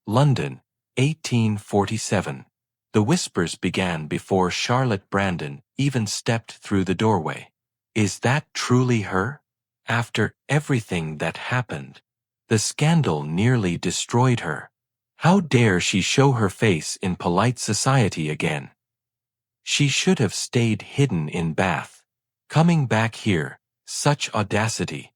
London, 1847. The whispers began before Charlotte Brandon even stepped through the doorway. Is that truly her? After everything that happened, the scandal nearly destroyed her. How dare she show her face in polite society again? She should have stayed hidden in Bath. Coming back here, such audacity.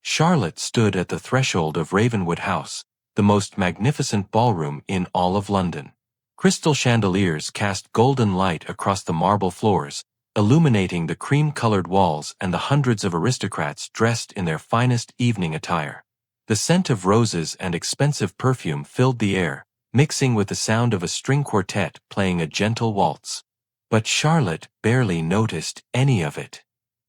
Charlotte stood at the threshold of Ravenwood House, the most magnificent ballroom in all of London. Crystal chandeliers cast golden light across the marble floors, illuminating the cream-colored walls and the hundreds of aristocrats dressed in their finest evening attire. The scent of roses and expensive perfume filled the air, mixing with the sound of a string quartet playing a gentle waltz. But Charlotte barely noticed any of it.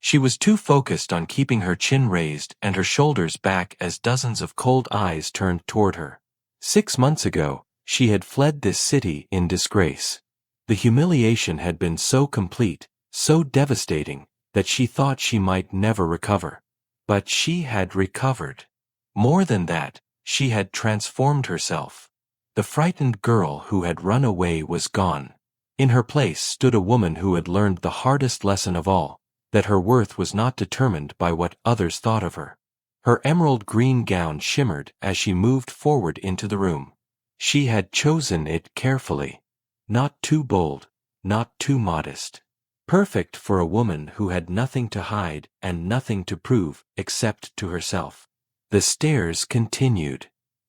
She was too focused on keeping her chin raised and her shoulders back as dozens of cold eyes turned toward her. 6 months ago, she had fled this city in disgrace. The humiliation had been so complete, so devastating, that she thought she might never recover. But she had recovered. More than that, she had transformed herself. The frightened girl who had run away was gone. In her place stood a woman who had learned the hardest lesson of all, that her worth was not determined by what others thought of her. Her emerald green gown shimmered as she moved forward into the room. She had chosen it carefully. Not too bold, not too modest. Perfect for a woman who had nothing to hide and nothing to prove except to herself. The stares continued.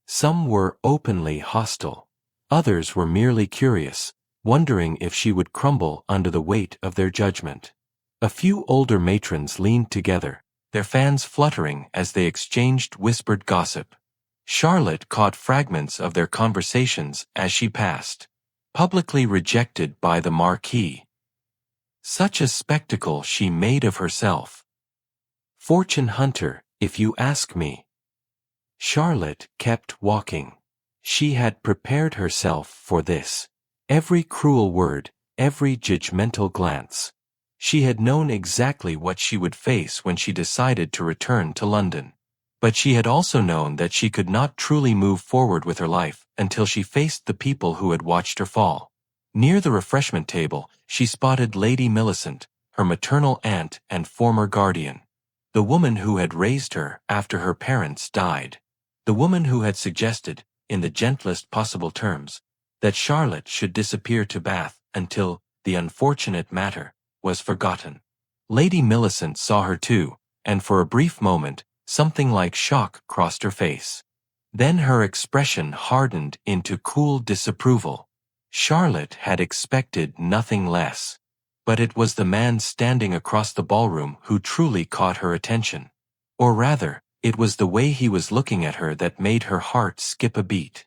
Some were openly hostile. Others were merely curious, wondering if she would crumble under the weight of their judgment. A few older matrons leaned together, their fans fluttering as they exchanged whispered gossip. Charlotte caught fragments of their conversations as she passed. Publicly rejected by the Marquis. Such a spectacle she made of herself. Fortune hunter, if you ask me. Charlotte kept walking. She had prepared herself for this. Every cruel word, every judgmental glance. She had known exactly what she would face when she decided to return to London. But she had also known that she could not truly move forward with her life until she faced the people who had watched her fall. Near the refreshment table, she spotted Lady Millicent, her maternal aunt and former guardian. The woman who had raised her after her parents died. The woman who had suggested, in the gentlest possible terms, that Charlotte should disappear to Bath until the unfortunate matter was forgotten. Lady Millicent saw her too, and for a brief moment, something like shock crossed her face. Then her expression hardened into cool disapproval. Charlotte had expected nothing less. But it was the man standing across the ballroom who truly caught her attention. Or rather, it was the way he was looking at her that made her heart skip a beat.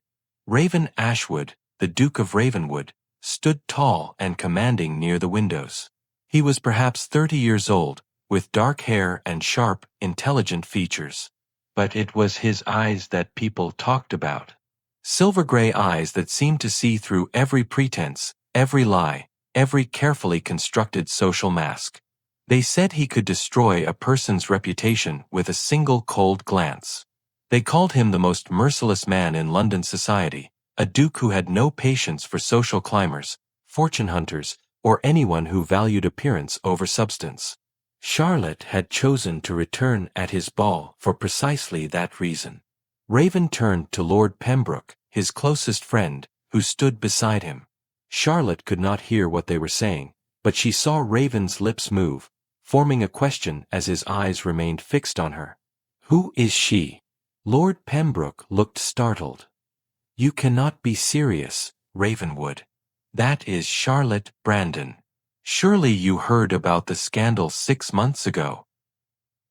Ashwood, the Duke of Ravenwood, stood tall and commanding near the windows. He was perhaps 30 years old, with dark hair and sharp, intelligent features. But it was his eyes that people talked about. Silver-gray eyes that seemed to see through every pretense, every lie, every carefully constructed social mask. They said he could destroy a person's reputation with a single cold glance. They called him the most merciless man in London society, a duke who had no patience for social climbers, fortune hunters, or anyone who valued appearance over substance. Charlotte had chosen to return at his ball for precisely that reason. Raven turned to Lord Pembroke, his closest friend, who stood beside him. Charlotte could not hear what they were saying, but she saw Raven's lips move, forming a question as his eyes remained fixed on her. Who is she? Lord Pembroke looked startled. You cannot be serious, Ravenwood. That is Charlotte Brandon. Surely you heard about the scandal 6 months ago.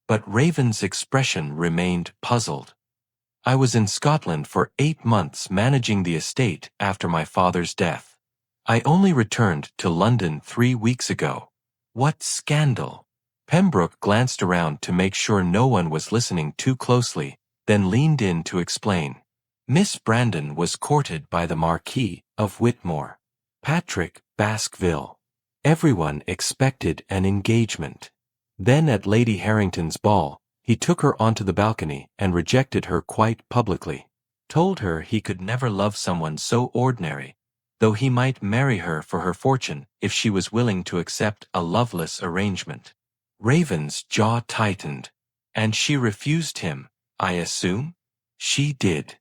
But Raven's expression remained puzzled. I was in Scotland for 8 months managing the estate after my father's death. I only returned to London 3 weeks ago. What scandal? Pembroke glanced around to make sure no one was listening too closely, then leaned in to explain. Miss Brandon was courted by the Marquis of Whitmore, Patrick Baskerville. Everyone expected an engagement. Then at Lady Harrington's ball, he took her onto the balcony and rejected her quite publicly. told her he could never love someone so ordinary, though he might marry her for her fortune if she was willing to accept a loveless arrangement. Raven's jaw tightened. And she refused him, I assume? She did.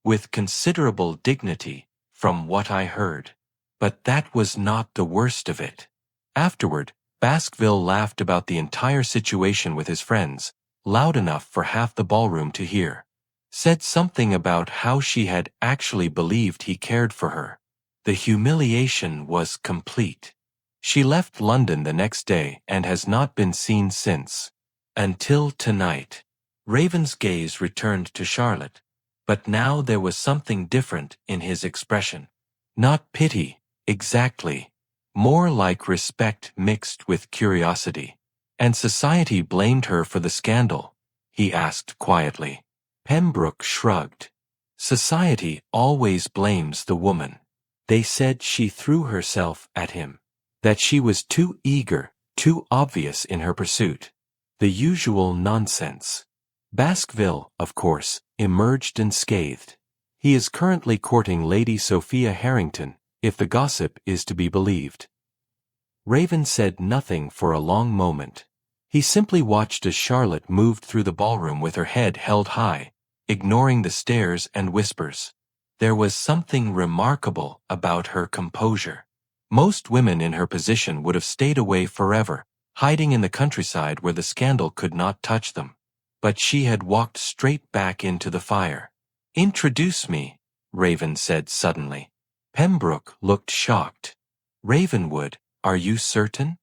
With considerable dignity, from what I heard. But that was not the worst of it. Afterward, Baskerville laughed about the entire situation with his friends, loud enough for half the ballroom to hear. Said something about how she had actually believed he cared for her. The humiliation was complete. She left London the next day and has not been seen since. Until tonight. Raven's gaze returned to Charlotte, but now there was something different in his expression. Not pity, exactly. More like respect mixed with curiosity. And society blamed her for the scandal, he asked quietly. Pembroke shrugged. Society always blames the woman. They said she threw herself at him. That she was too eager, too obvious in her pursuit. The usual nonsense. Baskerville, of course, emerged unscathed. He is currently courting Lady Sophia Harrington, if the gossip is to be believed. Raven said nothing for a long moment. He simply watched as Charlotte moved through the ballroom with her head held high, ignoring the stares and whispers. There was something remarkable about her composure. Most women in her position would have stayed away forever, hiding in the countryside where the scandal could not touch them. But she had walked straight back into the fire. Introduce me, Raven said suddenly. Pembroke looked shocked. Ravenwood, are you certain?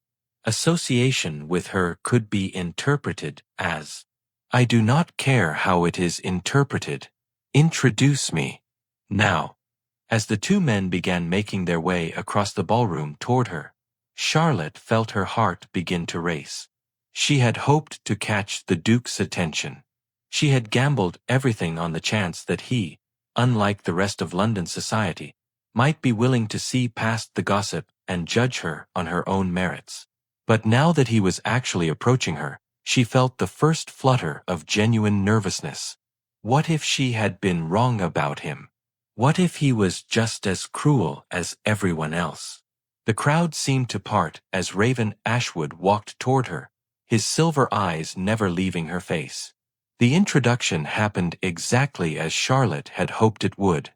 Association with her could be interpreted as, I do not care how it is interpreted. Introduce me. Now. As the two men began making their way across the ballroom toward her, Charlotte felt her heart begin to race. She had hoped to catch the Duke's attention. She had gambled everything on the chance that he, unlike the rest of London society, might be willing to see past the gossip and judge her on her own merits. But now that he was actually approaching her, she felt the first flutter of genuine nervousness. What if she had been wrong about him? What if he was just as cruel as everyone else? The crowd seemed to part as Raven Ashwood walked toward her, his silver eyes never leaving her face. The introduction happened exactly as Charlotte had hoped it would.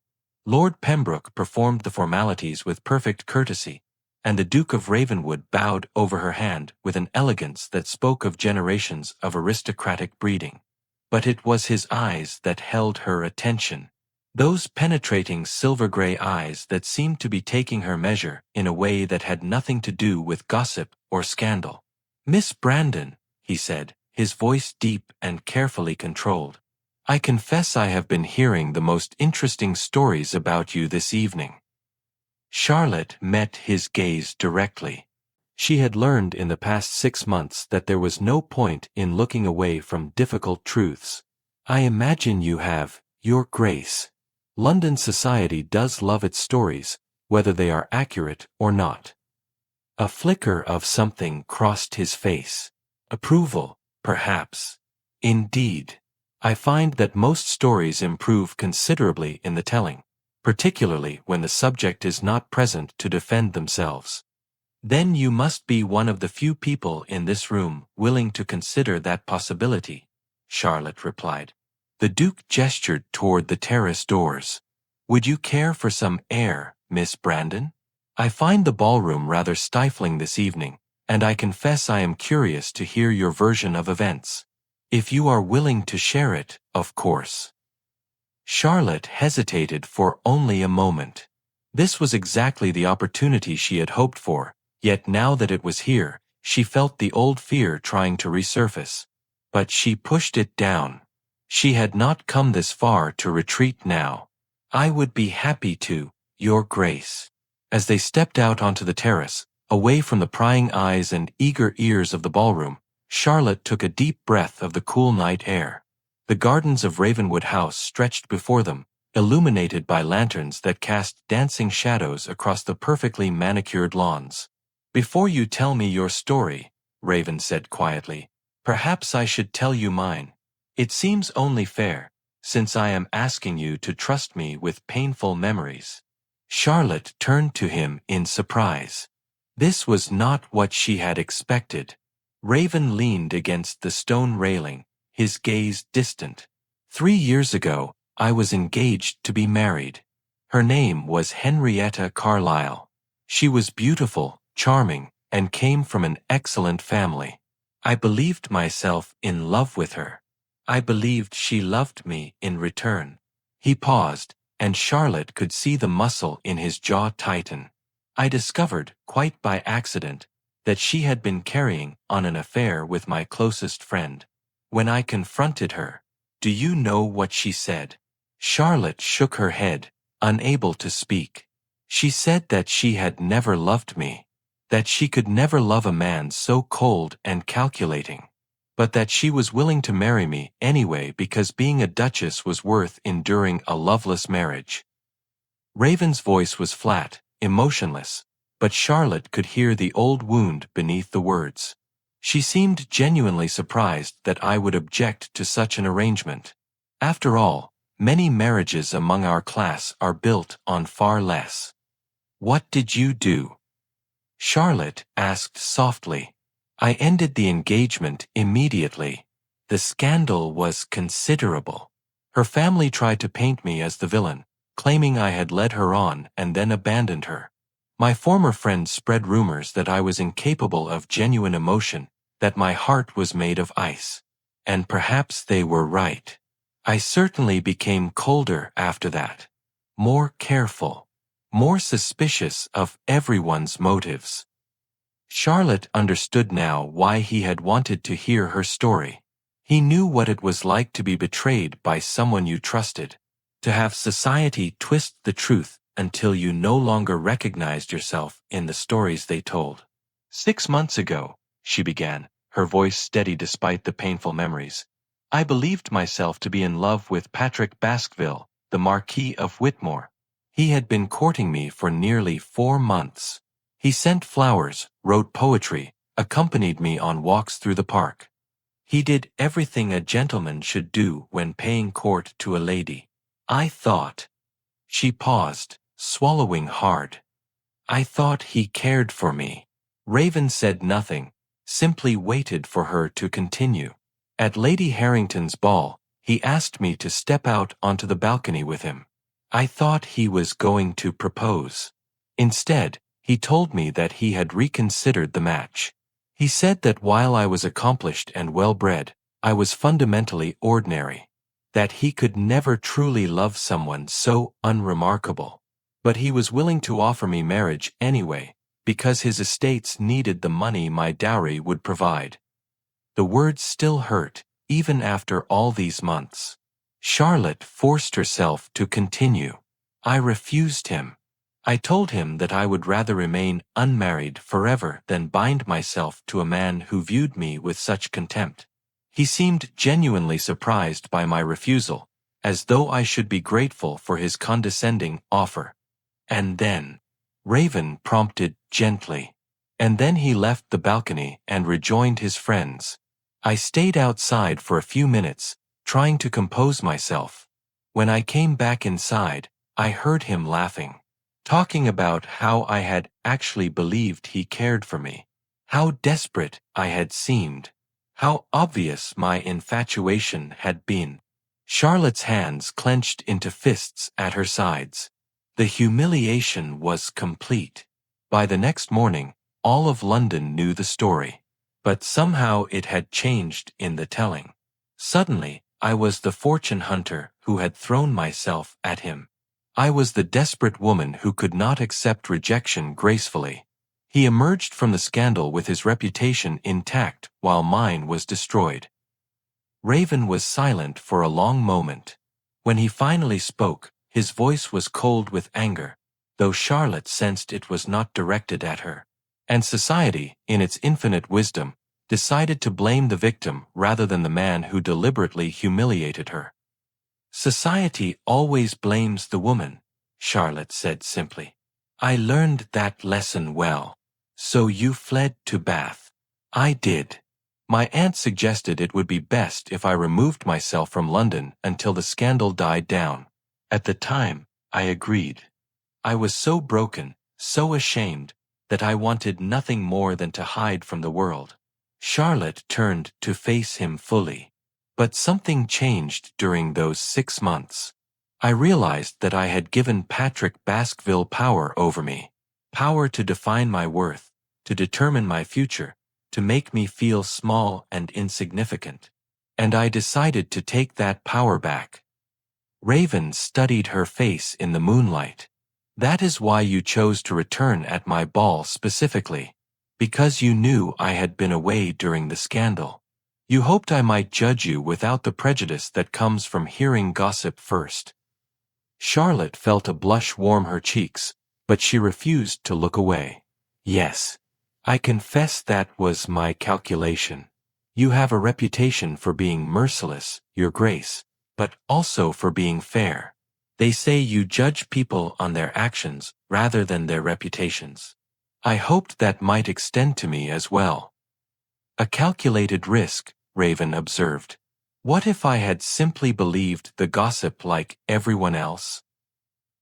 Lord Pembroke performed the formalities with perfect courtesy, and the Duke of Ravenwood bowed over her hand with an elegance that spoke of generations of aristocratic breeding. But it was his eyes that held her attention. Those penetrating silver-gray eyes that seemed to be taking her measure in a way that had nothing to do with gossip or scandal. Miss Brandon, he said, his voice deep and carefully controlled. I confess I have been hearing the most interesting stories about you this evening. Charlotte met his gaze directly. She had learned in the past 6 months that there was no point in looking away from difficult truths. I imagine you have, Your Grace. London society does love its stories, whether they are accurate or not. A flicker of something crossed his face. Approval, perhaps. Indeed. I find that most stories improve considerably in the telling, particularly when the subject is not present to defend themselves. Then you must be one of the few people in this room willing to consider that possibility, Charlotte replied. The Duke gestured toward the terrace doors. Would you care for some air, Miss Brandon? I find the ballroom rather stifling this evening, and I confess I am curious to hear your version of events. If you are willing to share it, of course. Charlotte hesitated for only a moment. This was exactly the opportunity she had hoped for, yet now that it was here, she felt the old fear trying to resurface. But she pushed it down. She had not come this far to retreat now. I would be happy to, Your Grace. As they stepped out onto the terrace, away from the prying eyes and eager ears of the ballroom, Charlotte took a deep breath of the cool night air. The gardens of Ravenwood House stretched before them, illuminated by lanterns that cast dancing shadows across the perfectly manicured lawns. Before you tell me your story, Raven said quietly, perhaps I should tell you mine. It seems only fair, since I am asking you to trust me with painful memories." Charlotte turned to him in surprise. This was not what she had expected. Raven leaned against the stone railing, his gaze distant. "3 years ago, I was engaged to be married. Her name was Henrietta Carlyle. She was beautiful, charming, and came from an excellent family. I believed myself in love with her. I believed she loved me in return." He paused, and Charlotte could see the muscle in his jaw tighten. "I discovered, quite by accident, that she had been carrying on an affair with my closest friend. When I confronted her, do you know what she said?" Charlotte shook her head, unable to speak. "She said that she had never loved me, that she could never love a man so cold and calculating, but that she was willing to marry me anyway because being a duchess was worth enduring a loveless marriage." Raven's voice was flat, emotionless, but Charlotte could hear the old wound beneath the words. She seemed genuinely surprised that I would object to such an arrangement. After all, many marriages among our class are built on far less. "What did you do?" Charlotte asked softly. "I ended the engagement immediately. The scandal was considerable. Her family tried to paint me as the villain, claiming I had led her on and then abandoned her. My former friends spread rumors that I was incapable of genuine emotion, that my heart was made of ice. And perhaps they were right. I certainly became colder after that. More careful. More suspicious of everyone's motives." Charlotte understood now why he had wanted to hear her story. He knew what it was like to be betrayed by someone you trusted, to have society twist the truth until you no longer recognized yourself in the stories they told. "6 months ago," she began, her voice steady despite the painful memories, "I believed myself to be in love with Patrick Baskerville, the Marquis of Whitmore. He had been courting me for nearly 4 months. He sent flowers, wrote poetry, accompanied me on walks through the park. He did everything a gentleman should do when paying court to a lady. I thought—" She paused, swallowing hard. "I thought he cared for me." Raven said nothing, simply waited for her to continue. "At Lady Harrington's ball, he asked me to step out onto the balcony with him. I thought he was going to propose. Instead, he told me that he had reconsidered the match. He said that while I was accomplished and well-bred, I was fundamentally ordinary. That he could never truly love someone so unremarkable. But he was willing to offer me marriage anyway, because his estates needed the money my dowry would provide." The words still hurt, even after all these months. Charlotte forced herself to continue. "I refused him. I told him that I would rather remain unmarried forever than bind myself to a man who viewed me with such contempt. He seemed genuinely surprised by my refusal, as though I should be grateful for his condescending offer. And then," Raven prompted gently, "and then he left the balcony and rejoined his friends. I stayed outside for a few minutes, trying to compose myself. When I came back inside, I heard him laughing, talking about how I had actually believed he cared for me, how desperate I had seemed, how obvious my infatuation had been." Charlotte's hands clenched into fists at her sides. The humiliation was complete. By the next morning, all of London knew the story. But somehow it had changed in the telling. Suddenly, I was the fortune hunter who had thrown myself at him. I was the desperate woman who could not accept rejection gracefully. He emerged from the scandal with his reputation intact while mine was destroyed. Raven was silent for a long moment. When he finally spoke, his voice was cold with anger, though Charlotte sensed it was not directed at her. And society, in its infinite wisdom, decided to blame the victim rather than the man who deliberately humiliated her. "Society always blames the woman," Charlotte said simply. "I learned that lesson well. So you fled to Bath." "I did." My aunt suggested it would be best if I removed myself from London until the scandal died down. At the time, I agreed. I was so broken, so ashamed, that I wanted nothing more than to hide from the world. Charlotte turned to face him fully. But something changed during those 6 months. I realized that I had given Patrick Baskerville power over me. Power to define my worth, to determine my future, to make me feel small and insignificant. And I decided to take that power back. Raven studied her face in the moonlight. That is why you chose to return at my ball specifically. Because you knew I had been away during the scandal. You hoped I might judge you without the prejudice that comes from hearing gossip first. Charlotte felt a blush warm her cheeks, but she refused to look away. Yes, I confess that was my calculation. You have a reputation for being merciless, Your Grace, but also for being fair. They say you judge people on their actions rather than their reputations. I hoped that might extend to me as well. A calculated risk, Raven observed. What if I had simply believed the gossip like everyone else?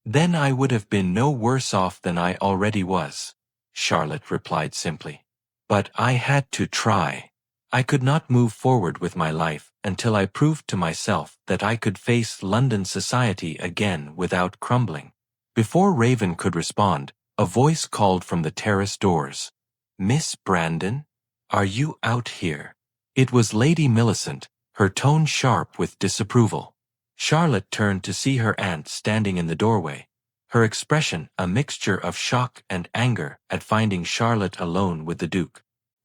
Then I would have been no worse off than I already was, Charlotte replied simply. But I had to try. I could not move forward with my life until I proved to myself that I could face London society again without crumbling. Before Raven could respond, a voice called from the terrace doors. Miss Brandon? Are you out here? It was Lady Millicent, her tone sharp with disapproval. Charlotte turned to see her aunt standing in the doorway, her expression a mixture of shock and anger at finding Charlotte alone with the Duke.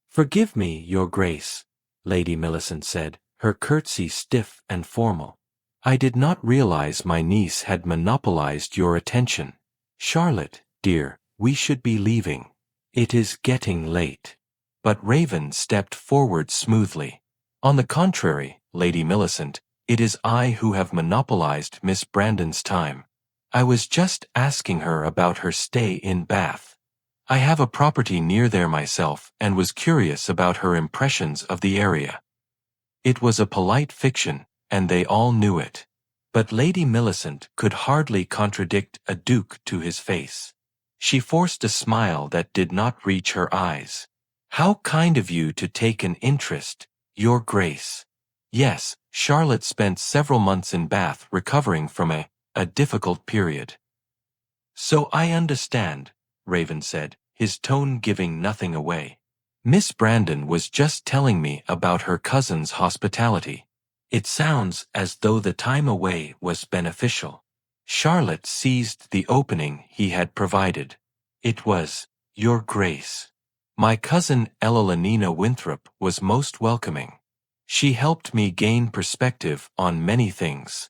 Forgive me, Your Grace, Lady Millicent said, her curtsy stiff and formal. I did not realize my niece had monopolized your attention. Charlotte, dear, we should be leaving. It is getting late. But Raven stepped forward smoothly. On the contrary, Lady Millicent, it is I who have monopolized Miss Brandon's time. I was just asking her about her stay in Bath. I have a property near there myself and was curious about her impressions of the area. It was a polite fiction, and they all knew it. But Lady Millicent could hardly contradict a duke to his face. She forced a smile that did not reach her eyes. How kind of you to take an interest, Your Grace. Yes, Charlotte spent several months in Bath recovering from a difficult period. So I understand, Raven said, his tone giving nothing away. Miss Brandon was just telling me about her cousin's hospitality. It sounds as though the time away was beneficial. Charlotte seized the opening he had provided. It was, Your Grace. My cousin Elenina Winthrop was most welcoming. She helped me gain perspective on many things.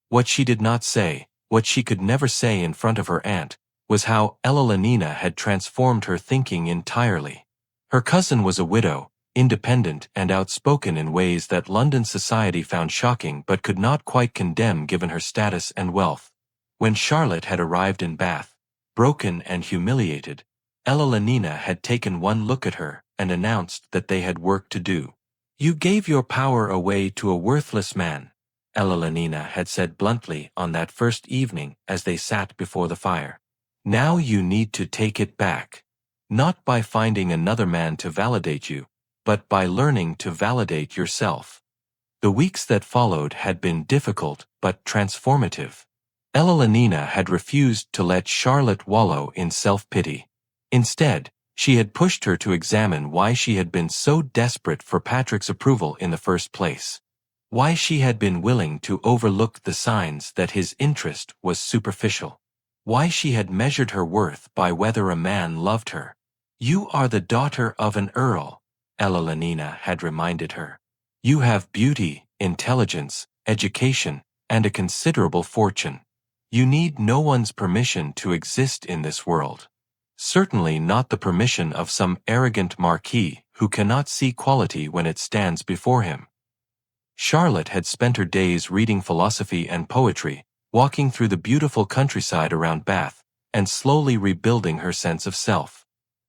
What she did not say, what she could never say in front of her aunt, was how Elenina had transformed her thinking entirely. Her cousin was a widow, independent and outspoken in ways that London society found shocking but could not quite condemn given her status and wealth. When Charlotte had arrived in Bath, broken and humiliated, Elenina had taken one look at her and announced that they had work to do. You gave your power away to a worthless man, Elenina had said bluntly on that first evening as they sat before the fire. Now you need to take it back. Not by finding another man to validate you, but by learning to validate yourself. The weeks that followed had been difficult but transformative. Elenina had refused to let Charlotte wallow in self-pity. Instead, she had pushed her to examine why she had been so desperate for Patrick's approval in the first place. Why she had been willing to overlook the signs that his interest was superficial. Why she had measured her worth by whether a man loved her. You are the daughter of an earl, Elenina had reminded her. You have beauty, intelligence, education, and a considerable fortune. You need no one's permission to exist in this world. Certainly not the permission of some arrogant marquis who cannot see quality when it stands before him. Charlotte had spent her days reading philosophy and poetry, walking through the beautiful countryside around Bath, and slowly rebuilding her sense of self.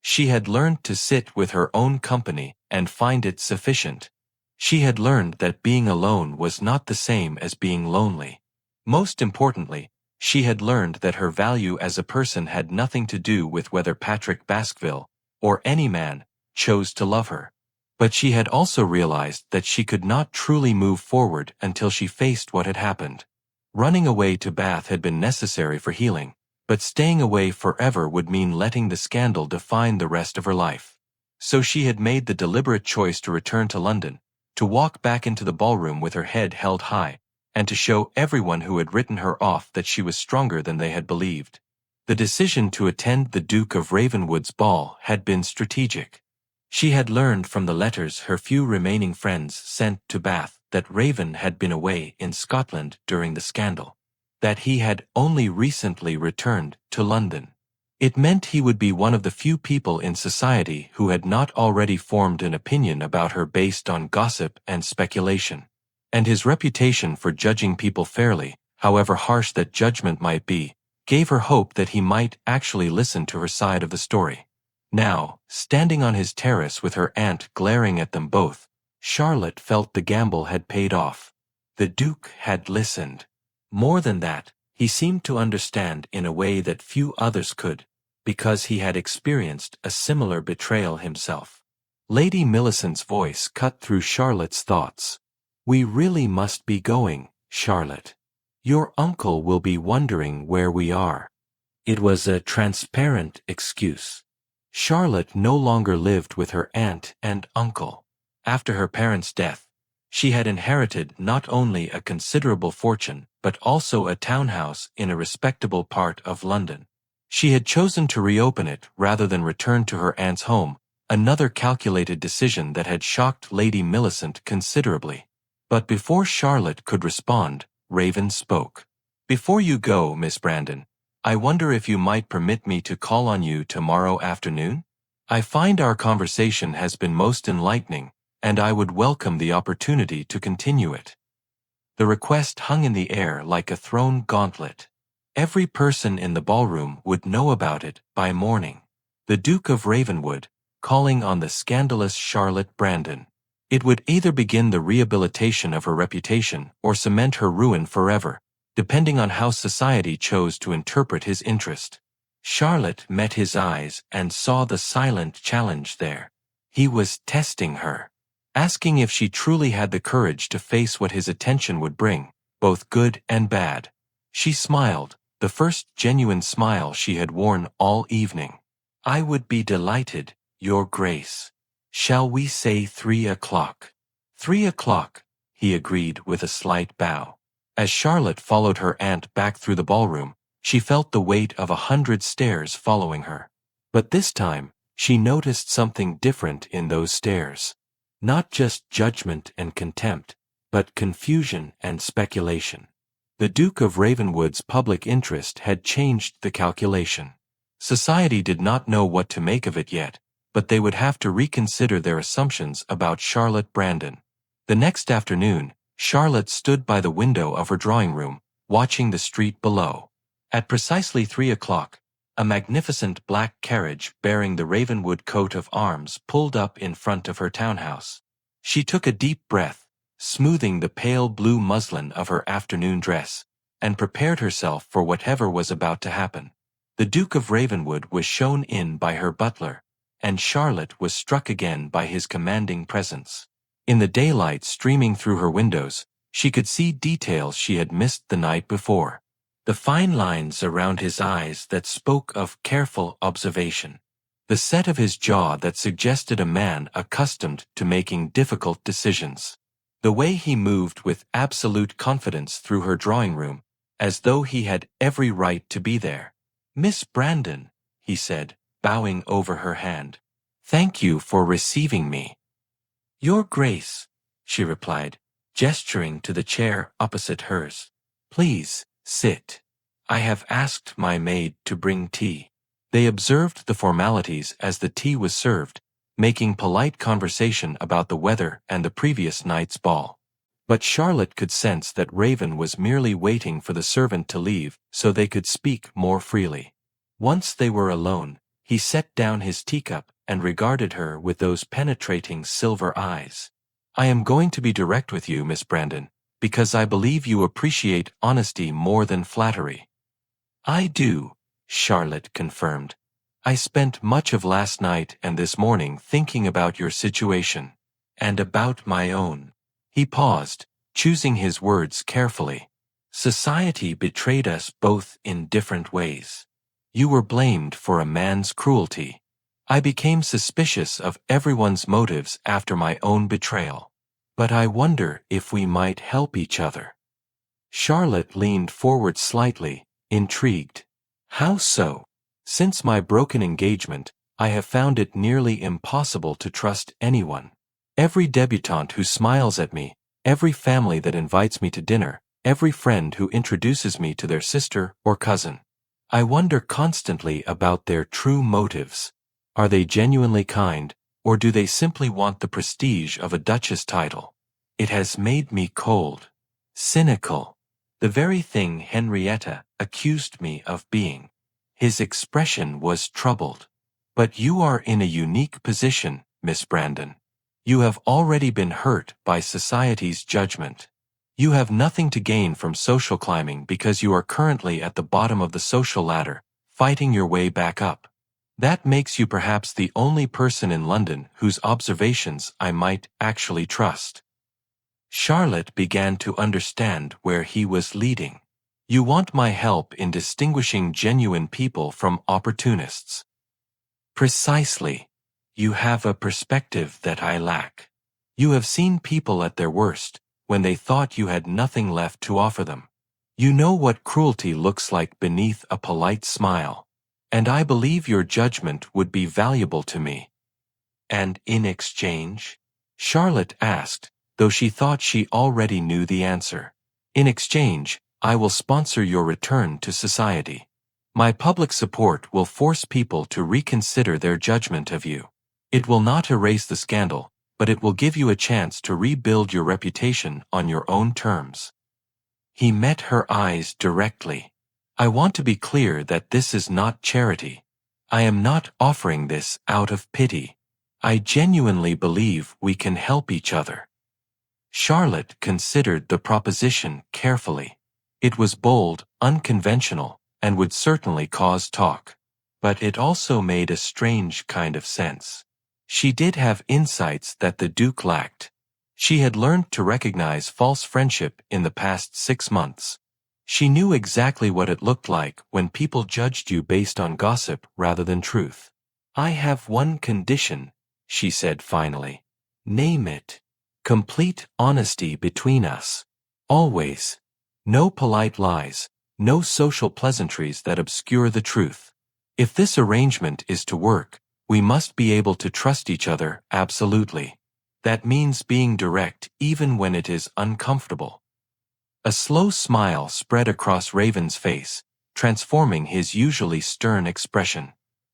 She had learned to sit with her own company and find it sufficient. She had learned that being alone was not the same as being lonely. Most importantly, she had learned that her value as a person had nothing to do with whether Patrick Baskerville, or any man, chose to love her. But she had also realized that she could not truly move forward until she faced what had happened. Running away to Bath had been necessary for healing, but staying away forever would mean letting the scandal define the rest of her life. So she had made the deliberate choice to return to London, to walk back into the ballroom with her head held high, and to show everyone who had written her off that she was stronger than they had believed. The decision to attend the Duke of Ravenwood's ball had been strategic. She had learned from the letters her few remaining friends sent to Bath that Raven had been away in Scotland during the scandal, that he had only recently returned to London. It meant he would be one of the few people in society who had not already formed an opinion about her based on gossip and speculation. And his reputation for judging people fairly, however harsh that judgment might be, gave her hope that he might actually listen to her side of the story. Now, standing on his terrace with her aunt glaring at them both, Charlotte felt the gamble had paid off. The Duke had listened. More than that, he seemed to understand in a way that few others could, because he had experienced a similar betrayal himself. Lady Millicent's voice cut through Charlotte's thoughts. "We really must be going, Charlotte. Your uncle will be wondering where we are." It was a transparent excuse. Charlotte no longer lived with her aunt and uncle. After her parents' death, she had inherited not only a considerable fortune, but also a townhouse in a respectable part of London. She had chosen to reopen it rather than return to her aunt's home, another calculated decision that had shocked Lady Millicent considerably. But before Charlotte could respond, Raven spoke. "Before you go, Miss Brandon, I wonder if you might permit me to call on you tomorrow afternoon? I find our conversation has been most enlightening, and I would welcome the opportunity to continue it." The request hung in the air like a thrown gauntlet. Every person in the ballroom would know about it by morning. The Duke of Ravenwood, calling on the scandalous Charlotte Brandon. It would either begin the rehabilitation of her reputation or cement her ruin forever, depending on how society chose to interpret his interest. Charlotte met his eyes and saw the silent challenge there. He was testing her, asking if she truly had the courage to face what his attention would bring, both good and bad. She smiled, the first genuine smile she had worn all evening. "I would be delighted, Your Grace. Shall we say 3 o'clock? 3 o'clock, he agreed with a slight bow. As Charlotte followed her aunt back through the ballroom, she felt the weight of 100 stares following her. But this time, she noticed something different in those stares. Not just judgment and contempt, but confusion and speculation. The Duke of Ravenwood's public interest had changed the calculation. Society did not know what to make of it yet, but they would have to reconsider their assumptions about Charlotte Brandon. The next afternoon, Charlotte stood by the window of her drawing room, watching the street below. At precisely 3 o'clock, a magnificent black carriage bearing the Ravenwood coat of arms pulled up in front of her townhouse. She took a deep breath, smoothing the pale blue muslin of her afternoon dress, and prepared herself for whatever was about to happen. The Duke of Ravenwood was shown in by her butler, and Charlotte was struck again by his commanding presence. In the daylight streaming through her windows, she could see details she had missed the night before. The fine lines around his eyes that spoke of careful observation. The set of his jaw that suggested a man accustomed to making difficult decisions. The way he moved with absolute confidence through her drawing room, as though he had every right to be there. "Miss Brandon," he said, bowing over her hand. "Thank you for receiving me." "Your Grace," she replied, gesturing to the chair opposite hers. "Please, sit. I have asked my maid to bring tea." They observed the formalities as the tea was served, making polite conversation about the weather and the previous night's ball. But Charlotte could sense that Raven was merely waiting for the servant to leave so they could speak more freely. Once they were alone, He set down his teacup and regarded her with those penetrating silver eyes. I am going to be direct with you, Miss Brandon, because I believe you appreciate honesty more than flattery. I do, Charlotte confirmed. I spent much of last night and this morning thinking about your situation, and about my own. He paused, choosing his words carefully. Society betrayed us both in different ways. You were blamed for a man's cruelty. I became suspicious of everyone's motives after my own betrayal. But I wonder if we might help each other. Charlotte leaned forward slightly, intrigued. How so? Since my broken engagement, I have found it nearly impossible to trust anyone. Every debutante who smiles at me, every family that invites me to dinner, every friend who introduces me to their sister or cousin. I wonder constantly about their true motives. Are they genuinely kind, or do they simply want the prestige of a duchess title? It has made me cold, cynical, the very thing Henrietta accused me of being. His expression was troubled. But you are in a unique position, Miss Brandon. You have already been hurt by society's judgment. You have nothing to gain from social climbing because you are currently at the bottom of the social ladder, fighting your way back up. That makes you perhaps the only person in London whose observations I might actually trust. Charlotte began to understand where he was leading. You want my help in distinguishing genuine people from opportunists. Precisely. You have a perspective that I lack. You have seen people at their worst, when they thought you had nothing left to offer them. You know what cruelty looks like beneath a polite smile. And I believe your judgment would be valuable to me. And in exchange? Charlotte asked, though she thought she already knew the answer. In exchange, I will sponsor your return to society. My public support will force people to reconsider their judgment of you. It will not erase the scandal, but it will give you a chance to rebuild your reputation on your own terms. He met her eyes directly. I want to be clear that this is not charity. I am not offering this out of pity. I genuinely believe we can help each other. Charlotte considered the proposition carefully. It was bold, unconventional, and would certainly cause talk. But it also made a strange kind of sense. She did have insights that the Duke lacked. She had learned to recognize false friendship in the past 6 months. She knew exactly what it looked like when people judged you based on gossip rather than truth. I have one condition, she said finally. Name it. Complete honesty between us. Always. No polite lies, no social pleasantries that obscure the truth. If this arrangement is to work, we must be able to trust each other absolutely. That means being direct even when it is uncomfortable. A slow smile spread across Raven's face, transforming his usually stern expression.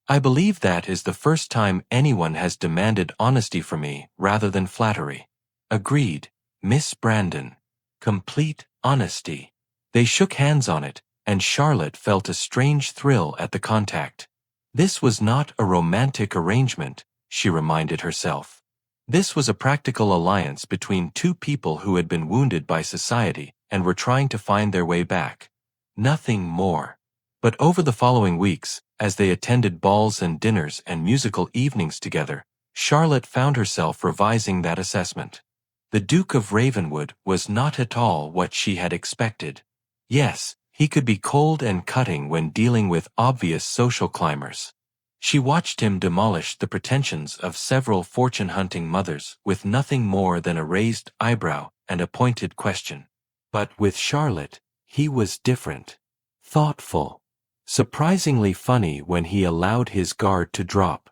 I believe that is the first time anyone has demanded honesty from me rather than flattery. Agreed, Miss Brandon. Complete honesty. They shook hands on it, and Charlotte felt a strange thrill at the contact. This was not a romantic arrangement, she reminded herself. This was a practical alliance between two people who had been wounded by society and were trying to find their way back. Nothing more. But over the following weeks, as they attended balls and dinners and musical evenings together, Charlotte found herself revising that assessment. The Duke of Ravenwood was not at all what she had expected. Yes, he could be cold and cutting when dealing with obvious social climbers. She watched him demolish the pretensions of several fortune-hunting mothers with nothing more than a raised eyebrow and a pointed question. But with Charlotte, he was different. Thoughtful. Surprisingly funny when he allowed his guard to drop.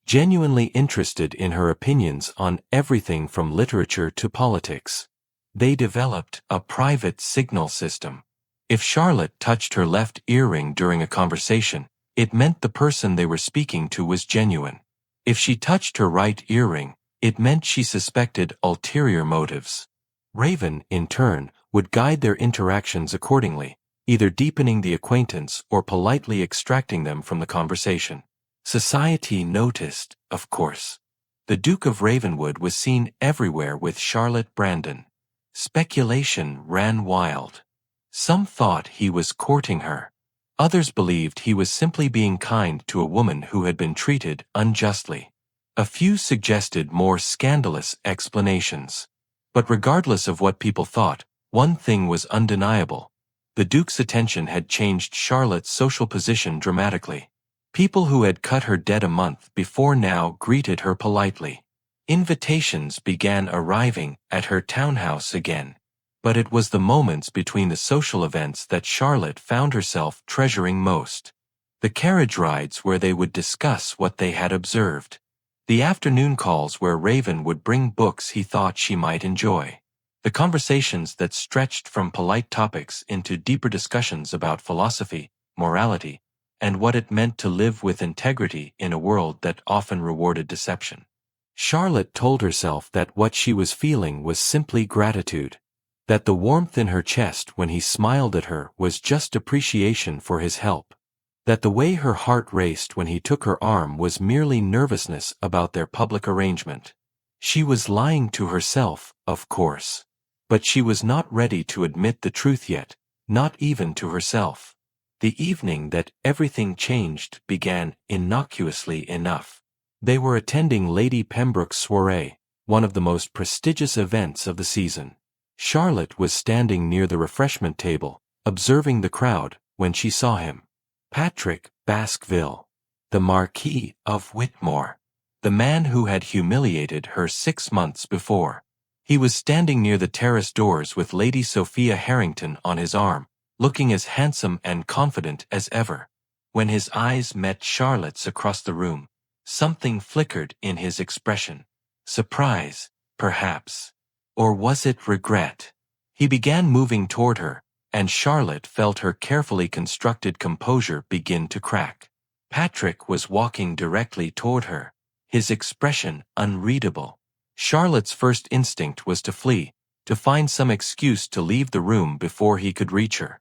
Genuinely interested in her opinions on everything from literature to politics. They developed a private signal system. If Charlotte touched her left earring during a conversation, it meant the person they were speaking to was genuine. If she touched her right earring, it meant she suspected ulterior motives. Raven, in turn, would guide their interactions accordingly, either deepening the acquaintance or politely extracting them from the conversation. Society noticed, of course. The Duke of Ravenwood was seen everywhere with Charlotte Brandon. Speculation ran wild. Some thought he was courting her. Others believed he was simply being kind to a woman who had been treated unjustly. A few suggested more scandalous explanations. But regardless of what people thought, one thing was undeniable. The Duke's attention had changed Charlotte's social position dramatically. People who had cut her dead a month before now greeted her politely. Invitations began arriving at her townhouse again. But it was the moments between the social events that Charlotte found herself treasuring most. The carriage rides where they would discuss what they had observed. The afternoon calls where Raven would bring books he thought she might enjoy. The conversations that stretched from polite topics into deeper discussions about philosophy, morality, and what it meant to live with integrity in a world that often rewarded deception. Charlotte told herself that what she was feeling was simply gratitude. That the warmth in her chest when he smiled at her was just appreciation for his help. That the way her heart raced when he took her arm was merely nervousness about their public arrangement. She was lying to herself, of course. But she was not ready to admit the truth yet, not even to herself. The evening that everything changed began innocuously enough. They were attending Lady Pembroke's soiree, one of the most prestigious events of the season. Charlotte was standing near the refreshment table, observing the crowd, when she saw him. Patrick Baskerville, the Marquis of Whitmore, the man who had humiliated her 6 months before. He was standing near the terrace doors with Lady Sophia Harrington on his arm, looking as handsome and confident as ever. When his eyes met Charlotte's across the room, something flickered in his expression. Surprise, perhaps. Or was it regret? He began moving toward her, and Charlotte felt her carefully constructed composure begin to crack. Patrick was walking directly toward her, his expression unreadable. Charlotte's first instinct was to flee, to find some excuse to leave the room before he could reach her.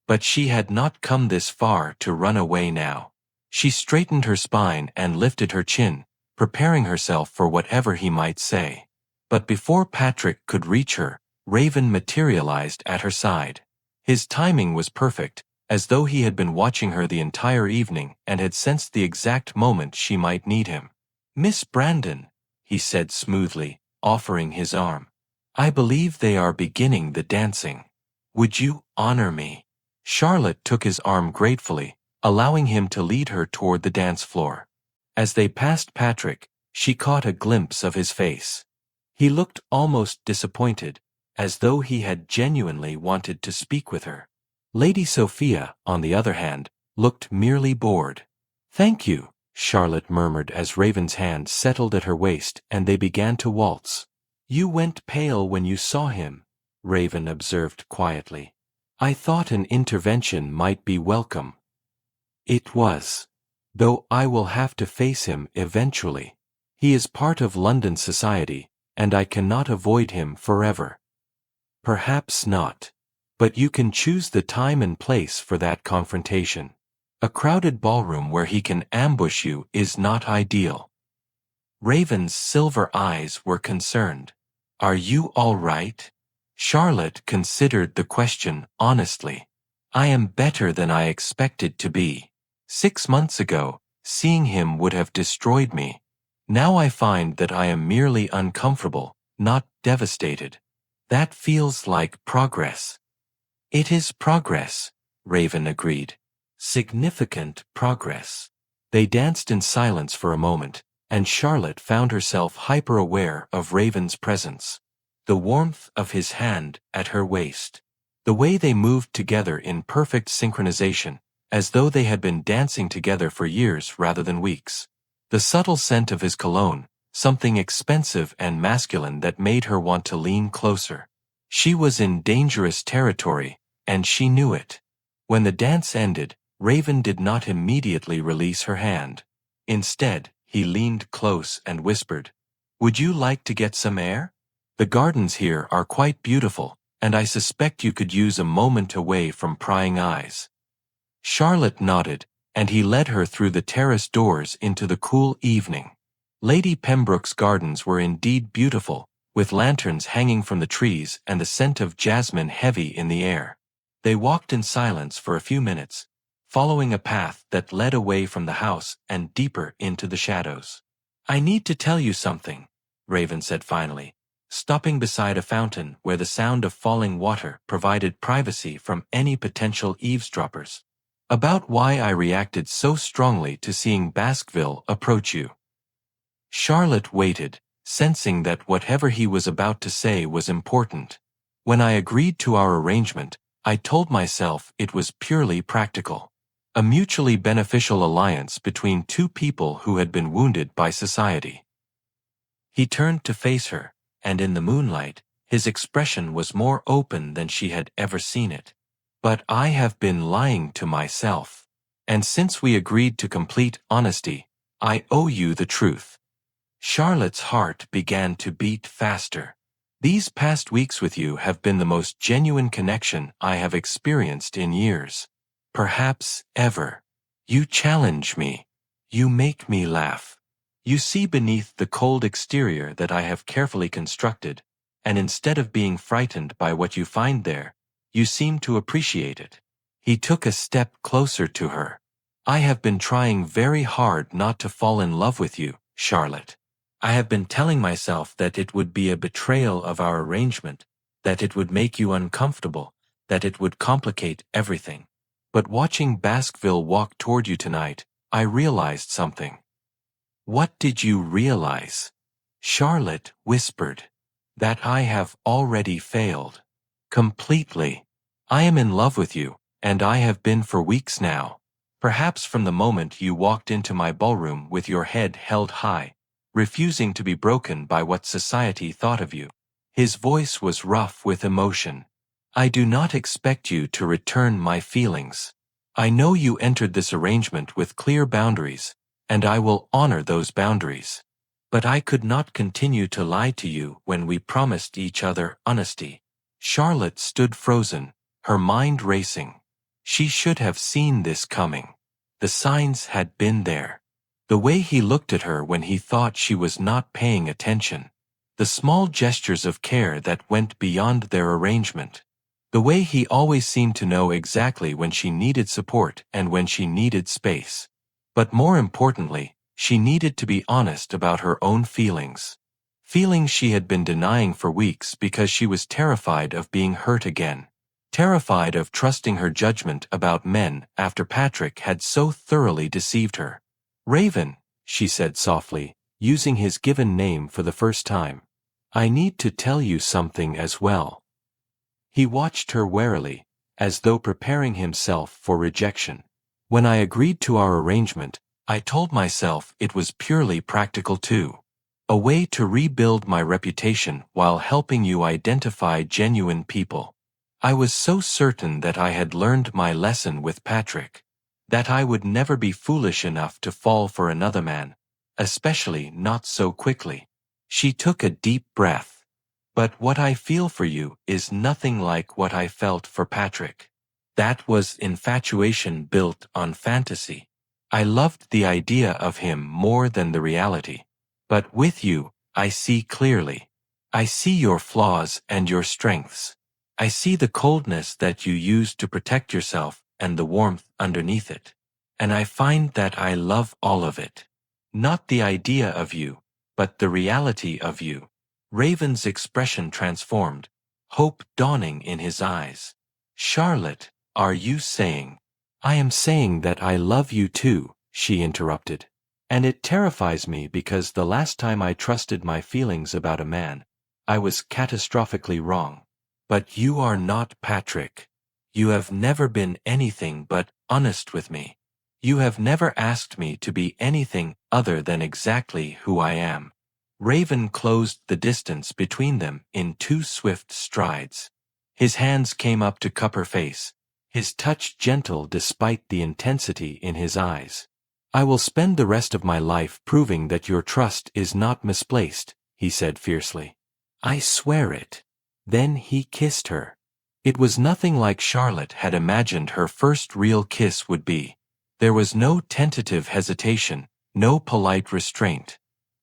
But she had not come this far to run away now. She straightened her spine and lifted her chin, preparing herself for whatever he might say. But before Patrick could reach her, Raven materialized at her side. His timing was perfect, as though he had been watching her the entire evening and had sensed the exact moment she might need him. "Miss Brandon," he said smoothly, offering his arm. "I believe they are beginning the dancing. Would you honor me?" Charlotte took his arm gratefully, allowing him to lead her toward the dance floor. As they passed Patrick, she caught a glimpse of his face. He looked almost disappointed, as though he had genuinely wanted to speak with her. Lady Sophia, on the other hand, looked merely bored. "Thank you," Charlotte murmured as Raven's hand settled at her waist and they began to waltz. "You went pale when you saw him," Raven observed quietly. "I thought an intervention might be welcome." It was. Though I will have to face him eventually. He is part of London society, and I cannot avoid him forever. Perhaps not. But you can choose the time and place for that confrontation. A crowded ballroom where he can ambush you is not ideal. Raven's silver eyes were concerned. "Are you all right?" Charlotte considered the question honestly. "I am better than I expected to be. 6 months ago, seeing him would have destroyed me. Now I find that I am merely uncomfortable, not devastated. That feels like progress." "It is progress," Raven agreed. "Significant progress." They danced in silence for a moment, and Charlotte found herself hyper-aware of Raven's presence. The warmth of his hand at her waist. The way they moved together in perfect synchronization, as though they had been dancing together for years rather than weeks. The subtle scent of his cologne, something expensive and masculine that made her want to lean closer. She was in dangerous territory, and she knew it. When the dance ended, Raven did not immediately release her hand. Instead, he leaned close and whispered, "Would you like to get some air? The gardens here are quite beautiful, and I suspect you could use a moment away from prying eyes." Charlotte nodded, and he led her through the terrace doors into the cool evening. Lady Pembroke's gardens were indeed beautiful, with lanterns hanging from the trees and the scent of jasmine heavy in the air. They walked in silence for a few minutes, following a path that led away from the house and deeper into the shadows. "I need to tell you something," Raven said finally, stopping beside a fountain where the sound of falling water provided privacy from any potential eavesdroppers. "About why I reacted so strongly to seeing Baskerville approach you." Charlotte waited, sensing that whatever he was about to say was important. "When I agreed to our arrangement, I told myself it was purely practical. A mutually beneficial alliance between two people who had been wounded by society." He turned to face her, and in the moonlight, his expression was more open than she had ever seen it. "But I have been lying to myself. And since we agreed to complete honesty, I owe you the truth." Charlotte's heart began to beat faster. "These past weeks with you have been the most genuine connection I have experienced in years. Perhaps ever. You challenge me. You make me laugh. You see beneath the cold exterior that I have carefully constructed, and instead of being frightened by what you find there, you seem to appreciate it." He took a step closer to her. "I have been trying very hard not to fall in love with you, Charlotte. I have been telling myself that it would be a betrayal of our arrangement, that it would make you uncomfortable, that it would complicate everything. But watching Baskerville walk toward you tonight, I realized something." "What did you realize?" Charlotte whispered. "That I have already failed. Completely. I am in love with you, and I have been for weeks now. Perhaps from the moment you walked into my ballroom with your head held high, refusing to be broken by what society thought of you." His voice was rough with emotion. "I do not expect you to return my feelings. I know you entered this arrangement with clear boundaries, and I will honor those boundaries. But I could not continue to lie to you when we promised each other honesty." Charlotte stood frozen, her mind racing. She should have seen this coming. The signs had been there. The way he looked at her when he thought she was not paying attention. The small gestures of care that went beyond their arrangement. The way he always seemed to know exactly when she needed support and when she needed space. But more importantly, she needed to be honest about her own feelings. Feelings she had been denying for weeks because she was terrified of being hurt again. Terrified of trusting her judgment about men after Patrick had so thoroughly deceived her. "Raven," she said softly, using his given name for the first time. "I need to tell you something as well." He watched her warily, as though preparing himself for rejection. "When I agreed to our arrangement, I told myself it was purely practical too. A way to rebuild my reputation while helping you identify genuine people. I was so certain that I had learned my lesson with Patrick. That I would never be foolish enough to fall for another man, especially not so quickly." She took a deep breath. "But what I feel for you is nothing like what I felt for Patrick. That was infatuation built on fantasy. I loved the idea of him more than the reality. But with you, I see clearly. I see your flaws and your strengths. I see the coldness that you use to protect yourself and the warmth underneath it. And I find that I love all of it. Not the idea of you, but the reality of you." Raven's expression transformed, hope dawning in his eyes. "Charlotte, are you saying—" "I am saying that I love you too," she interrupted. "And it terrifies me because the last time I trusted my feelings about a man, I was catastrophically wrong. But you are not Patrick. You have never been anything but honest with me. You have never asked me to be anything other than exactly who I am." Raven closed the distance between them in 2 swift strides. His hands came up to cup her face, his touch gentle despite the intensity in his eyes. "I will spend the rest of my life proving that your trust is not misplaced," he said fiercely. "I swear it." Then he kissed her. It was nothing like Charlotte had imagined her first real kiss would be. There was no tentative hesitation, no polite restraint.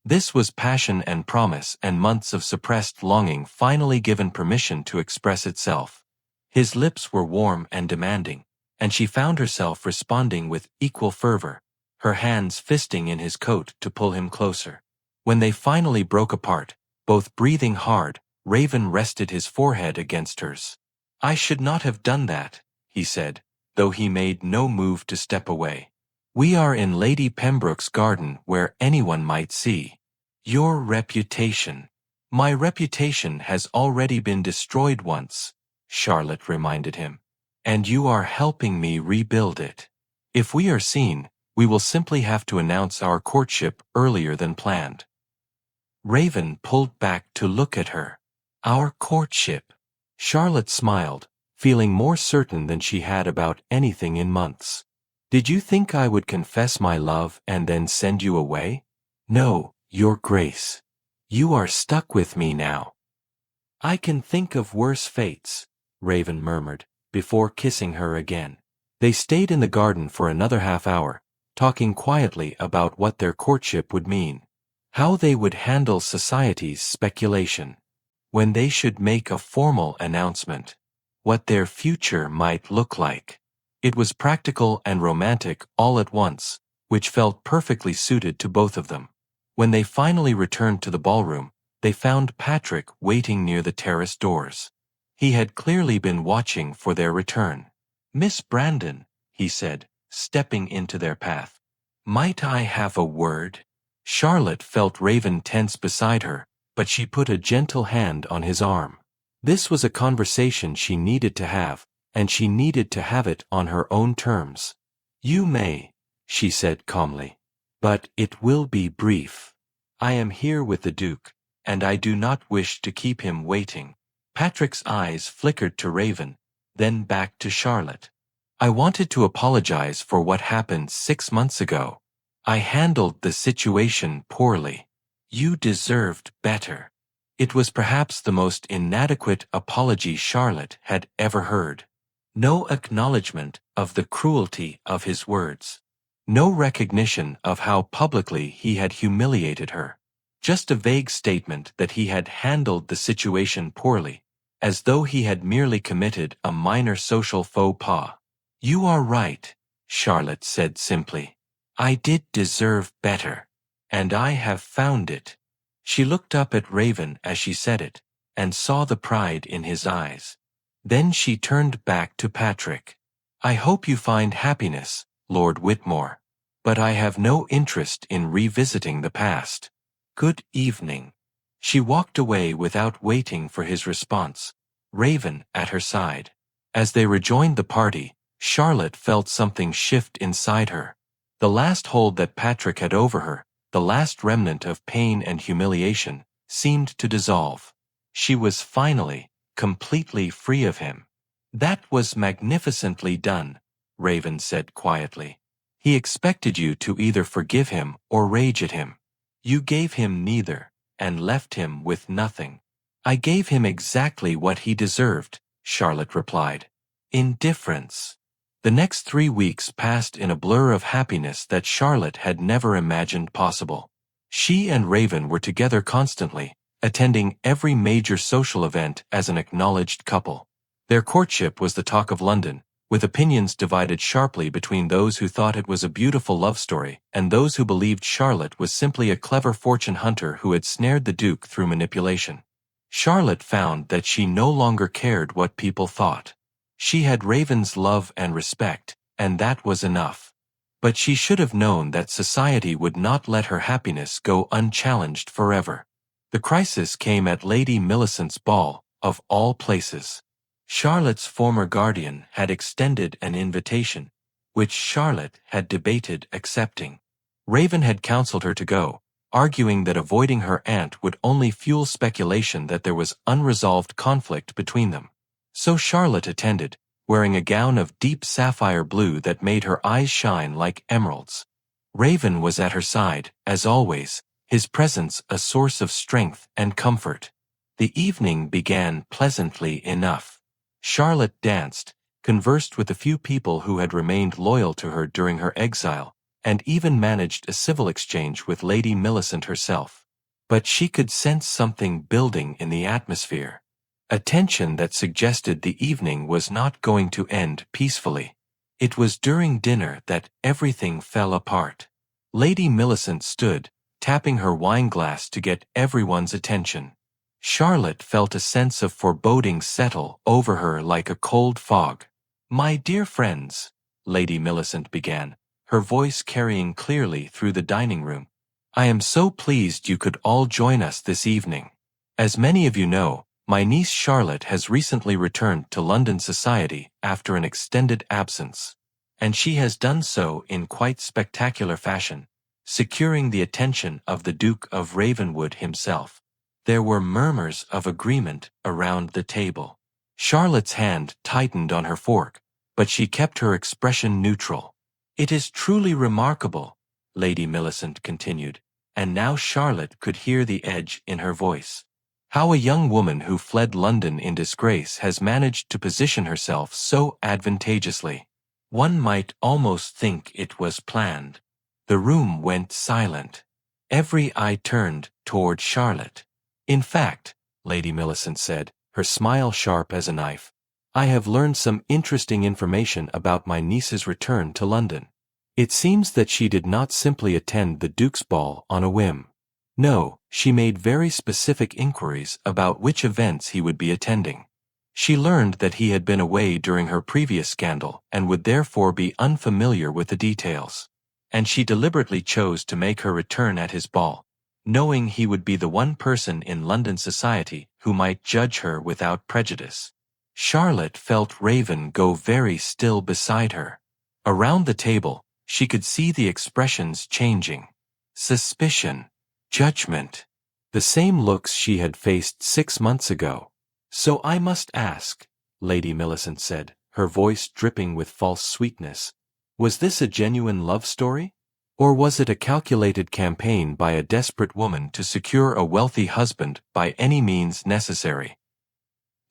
This was passion and promise, and months of suppressed longing finally given permission to express itself. His lips were warm and demanding, and she found herself responding with equal fervor, her hands fisting in his coat to pull him closer. When they finally broke apart, both breathing hard, Raven rested his forehead against hers. "I should not have done that," he said, though he made no move to step away. "We are in Lady Pembroke's garden where anyone might see. Your reputation." "My reputation has already been destroyed once," Charlotte reminded him, "and you are helping me rebuild it. If we are seen, we will simply have to announce our courtship earlier than planned." Raven pulled back to look at her. "Our courtship." Charlotte smiled, feeling more certain than she had about anything in months. "Did you think I would confess my love and then send you away? No, Your Grace. You are stuck with me now." "I can think of worse fates," Raven murmured, before kissing her again. They stayed in the garden for another half-hour, talking quietly about what their courtship would mean, how they would handle society's speculation, when they should make a formal announcement, what their future might look like. It was practical and romantic all at once, which felt perfectly suited to both of them. When they finally returned to the ballroom, they found Patrick waiting near the terrace doors. He had clearly been watching for their return. "Miss Brandon," he said, stepping into their path. "Might I have a word?" Charlotte felt Raven tense beside her, but she put a gentle hand on his arm. This was a conversation she needed to have, and she needed to have it on her own terms. "You may," she said calmly. "But it will be brief. I am here with the Duke, and I do not wish to keep him waiting." Patrick's eyes flickered to Raven, then back to Charlotte. "I wanted to apologize for what happened 6 months ago. I handled the situation poorly. You deserved better." It was perhaps the most inadequate apology Charlotte had ever heard. No acknowledgement of the cruelty of his words. No recognition of how publicly he had humiliated her. Just a vague statement that he had handled the situation poorly, as though he had merely committed a minor social faux pas. "You are right," Charlotte said simply. "I did deserve better. And I have found it." She looked up at Raven as she said it, and saw the pride in his eyes. Then she turned back to Patrick. "I hope you find happiness, Lord Whitmore. But I have no interest in revisiting the past. Good evening." She walked away without waiting for his response, Raven at her side. As they rejoined the party, Charlotte felt something shift inside her. The last hold that Patrick had over her, the last remnant of pain and humiliation, seemed to dissolve. She was finally, completely free of him. "That was magnificently done," Raven said quietly. "He expected you to either forgive him or rage at him. You gave him neither, and left him with nothing." "I gave him exactly what he deserved," Charlotte replied. "Indifference." The next 3 weeks passed in a blur of happiness that Charlotte had never imagined possible. She and Raven were together constantly, attending every major social event as an acknowledged couple. Their courtship was the talk of London, with opinions divided sharply between those who thought it was a beautiful love story and those who believed Charlotte was simply a clever fortune hunter who had snared the Duke through manipulation. Charlotte found that she no longer cared what people thought. She had Raven's love and respect, and that was enough. But she should have known that society would not let her happiness go unchallenged forever. The crisis came at Lady Millicent's ball, of all places. Charlotte's former guardian had extended an invitation, which Charlotte had debated accepting. Raven had counseled her to go, arguing that avoiding her aunt would only fuel speculation that there was unresolved conflict between them. So Charlotte attended, wearing a gown of deep sapphire blue that made her eyes shine like emeralds. Raven was at her side, as always, his presence a source of strength and comfort. The evening began pleasantly enough. Charlotte danced, conversed with a few people who had remained loyal to her during her exile, and even managed a civil exchange with Lady Millicent herself. But she could sense something building in the atmosphere, a tension that suggested the evening was not going to end peacefully. It was during dinner that everything fell apart. Lady Millicent stood, tapping her wineglass to get everyone's attention. Charlotte felt a sense of foreboding settle over her like a cold fog. "My dear friends," Lady Millicent began, her voice carrying clearly through the dining room, "I am so pleased you could all join us this evening. As many of you know, my niece Charlotte has recently returned to London society after an extended absence, and she has done so in quite spectacular fashion, securing the attention of the Duke of Ravenwood himself." There were murmurs of agreement around the table. Charlotte's hand tightened on her fork, but she kept her expression neutral. "It is truly remarkable," Lady Millicent continued, and now Charlotte could hear the edge in her voice, "how a young woman who fled London in disgrace has managed to position herself so advantageously. One might almost think it was planned." The room went silent. Every eye turned toward Charlotte. "In fact," Lady Millicent said, her smile sharp as a knife, "I have learned some interesting information about my niece's return to London. It seems that she did not simply attend the Duke's ball on a whim. No, she made very specific inquiries about which events he would be attending. She learned that he had been away during her previous scandal and would therefore be unfamiliar with the details. And she deliberately chose to make her return at his ball, knowing he would be the one person in London society who might judge her without prejudice." Charlotte felt Raven go very still beside her. Around the table, she could see the expressions changing. Suspicion, judgment, the same looks she had faced 6 months ago. "So I must ask," Lady Millicent said, her voice dripping with false sweetness, "was this a genuine love story? Or was it a calculated campaign by a desperate woman to secure a wealthy husband by any means necessary?"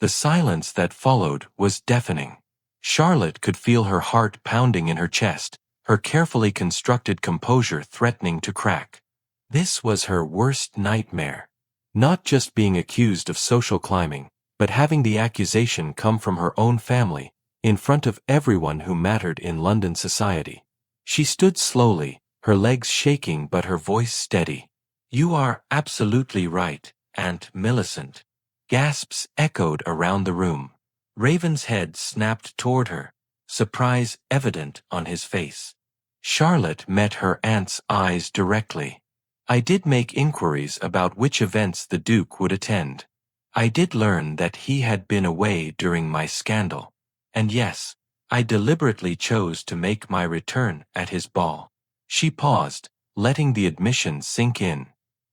The silence that followed was deafening. Charlotte could feel her heart pounding in her chest, her carefully constructed composure threatening to crack. This was her worst nightmare. Not just being accused of social climbing, but having the accusation come from her own family, in front of everyone who mattered in London society. She stood slowly, her legs shaking but her voice steady. "You are absolutely right, Aunt Millicent." Gasps echoed around the room. Raven's head snapped toward her, surprise evident on his face. Charlotte met her aunt's eyes directly. "I did make inquiries about which events the Duke would attend. I did learn that he had been away during my scandal. And yes, I deliberately chose to make my return at his ball." She paused, letting the admission sink in.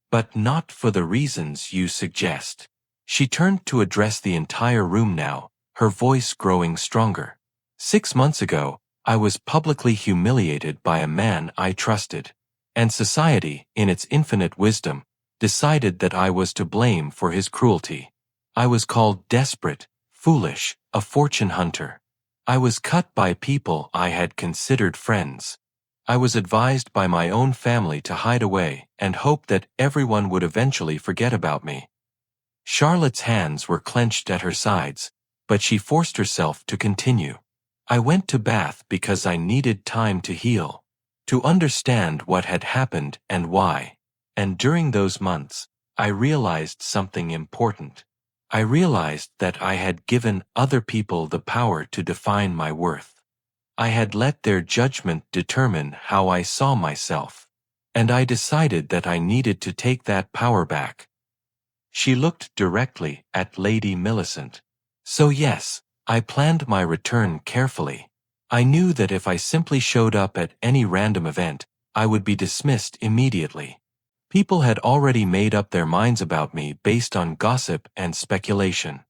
"But not for the reasons you suggest." She turned to address the entire room now, her voice growing stronger. "6 months ago, I was publicly humiliated by a man I trusted, and society, in its infinite wisdom, decided that I was to blame for his cruelty. I was called desperate, foolish, a fortune hunter. I was cut by people I had considered friends. I was advised by my own family to hide away and hope that everyone would eventually forget about me." Charlotte's hands were clenched at her sides, but she forced herself to continue. "I went to Bath because I needed time to heal, to understand what had happened and why. And during those months, I realized something important. I realized that I had given other people the power to define my worth. I had let their judgment determine how I saw myself, and I decided that I needed to take that power back." She looked directly at Lady Millicent. "So yes, I planned my return carefully. I knew that if I simply showed up at any random event, I would be dismissed immediately. People had already made up their minds about me based on gossip and speculation.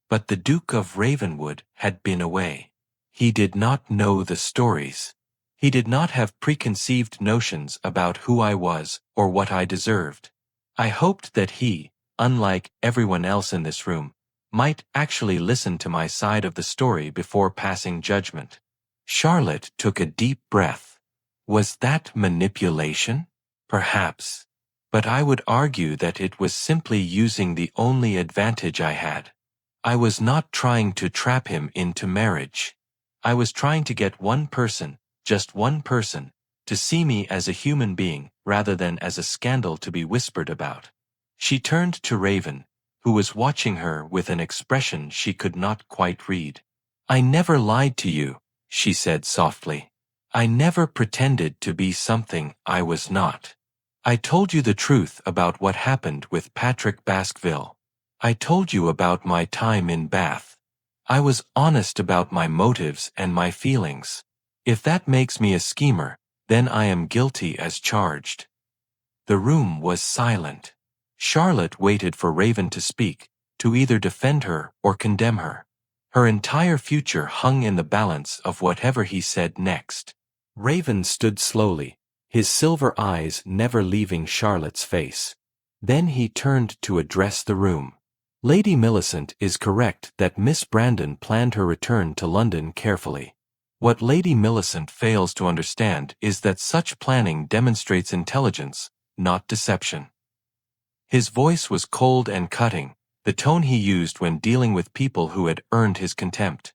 But the Duke of Ravenwood had been away. He did not know the stories. He did not have preconceived notions about who I was or what I deserved. I hoped that he, unlike everyone else in this room, might actually listen to my side of the story before passing judgment. Charlotte took a deep breath. Was that manipulation? Perhaps. But I would argue that it was simply using the only advantage I had. I was not trying to trap him into marriage. I was trying to get one person, just one person, to see me as a human being rather than as a scandal to be whispered about. She turned to Raven, who was watching her with an expression she could not quite read. I never lied to you, she said softly. I never pretended to be something I was not. I told you the truth about what happened with Patrick Baskerville. I told you about my time in Bath. I was honest about my motives and my feelings. If that makes me a schemer, then I am guilty as charged. The room was silent. Charlotte waited for Raven to speak, to either defend her or condemn her. Her entire future hung in the balance of whatever he said next. Raven stood slowly, his silver eyes never leaving Charlotte's face. Then he turned to address the room. Lady Millicent is correct that Miss Brandon planned her return to London carefully. What Lady Millicent fails to understand is that such planning demonstrates intelligence, not deception. His voice was cold and cutting, the tone he used when dealing with people who had earned his contempt.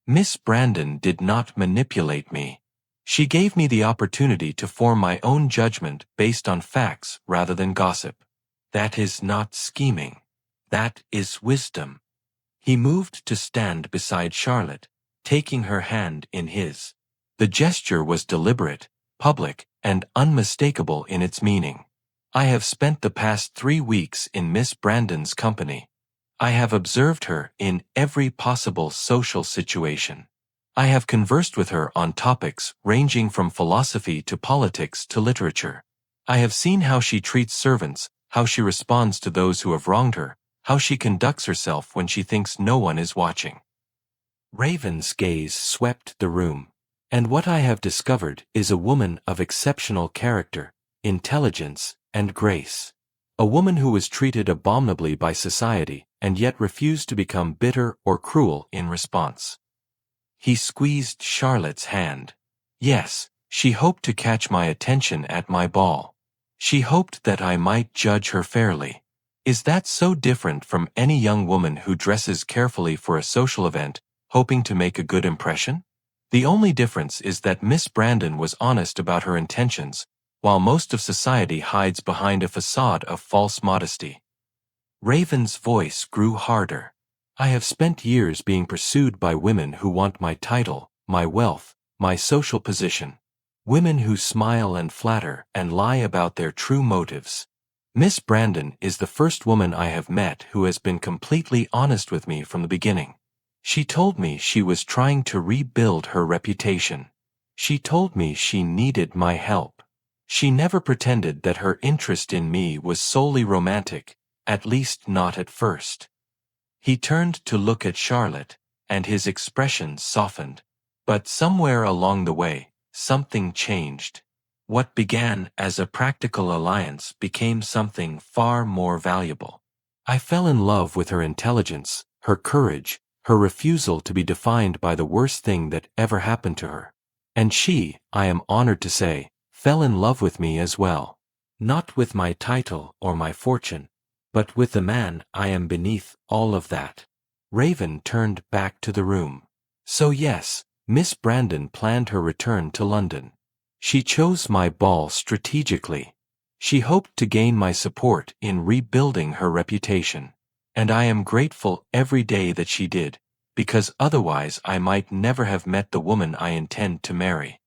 Miss Brandon did not manipulate me. She gave me the opportunity to form my own judgment based on facts rather than gossip. That is not scheming. That is wisdom. He moved to stand beside Charlotte, taking her hand in his. The gesture was deliberate, public, and unmistakable in its meaning. I have spent the past 3 weeks in Miss Brandon's company. I have observed her in every possible social situation. I have conversed with her on topics ranging from philosophy to politics to literature. I have seen how she treats servants, how she responds to those who have wronged her, how she conducts herself when she thinks no one is watching. Raven's gaze swept the room. And what I have discovered is a woman of exceptional character, intelligence, and grace. A woman who was treated abominably by society and yet refused to become bitter or cruel in response. He squeezed Charlotte's hand. Yes, she hoped to catch my attention at my ball. She hoped that I might judge her fairly. Is that so different from any young woman who dresses carefully for a social event, hoping to make a good impression? The only difference is that Miss Brandon was honest about her intentions, while most of society hides behind a facade of false modesty. Raven's voice grew harder. I have spent years being pursued by women who want my title, my wealth, my social position. Women who smile and flatter and lie about their true motives. Miss Brandon is the first woman I have met who has been completely honest with me from the beginning. She told me she was trying to rebuild her reputation. She told me she needed my help. She never pretended that her interest in me was solely romantic, at least not at first. He turned to look at Charlotte, and his expression softened. But somewhere along the way, something changed. What began as a practical alliance became something far more valuable. I fell in love with her intelligence, her courage, her refusal to be defined by the worst thing that ever happened to her. And she, I am honored to say, fell in love with me as well. Not with my title or my fortune, but with the man I am beneath all of that. Raven turned back to the room. So yes, Miss Brandon planned her return to London. She chose my ball strategically. She hoped to gain my support in rebuilding her reputation. And I am grateful every day that she did, because otherwise I might never have met the woman I intend to marry.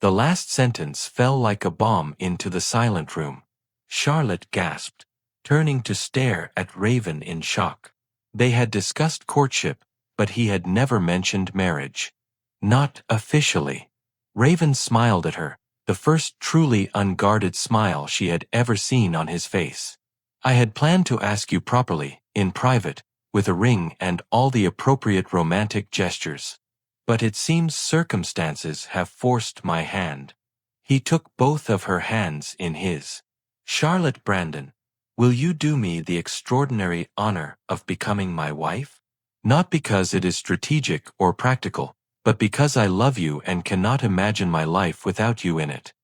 The last sentence fell like a bomb into the silent room. Charlotte gasped, turning to stare at Raven in shock. They had discussed courtship, but he had never mentioned marriage. Not officially. Raven smiled at her, the first truly unguarded smile she had ever seen on his face. I had planned to ask you properly, in private, with a ring and all the appropriate romantic gestures. But it seems circumstances have forced my hand. He took both of her hands in his. Charlotte Brandon, will you do me the extraordinary honor of becoming my wife? Not because it is strategic or practical, but because I love you and cannot imagine my life without you in it."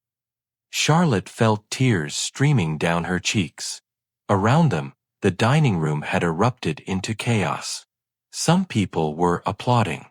Charlotte felt tears streaming down her cheeks. Around them, the dining room had erupted into chaos. Some people were applauding.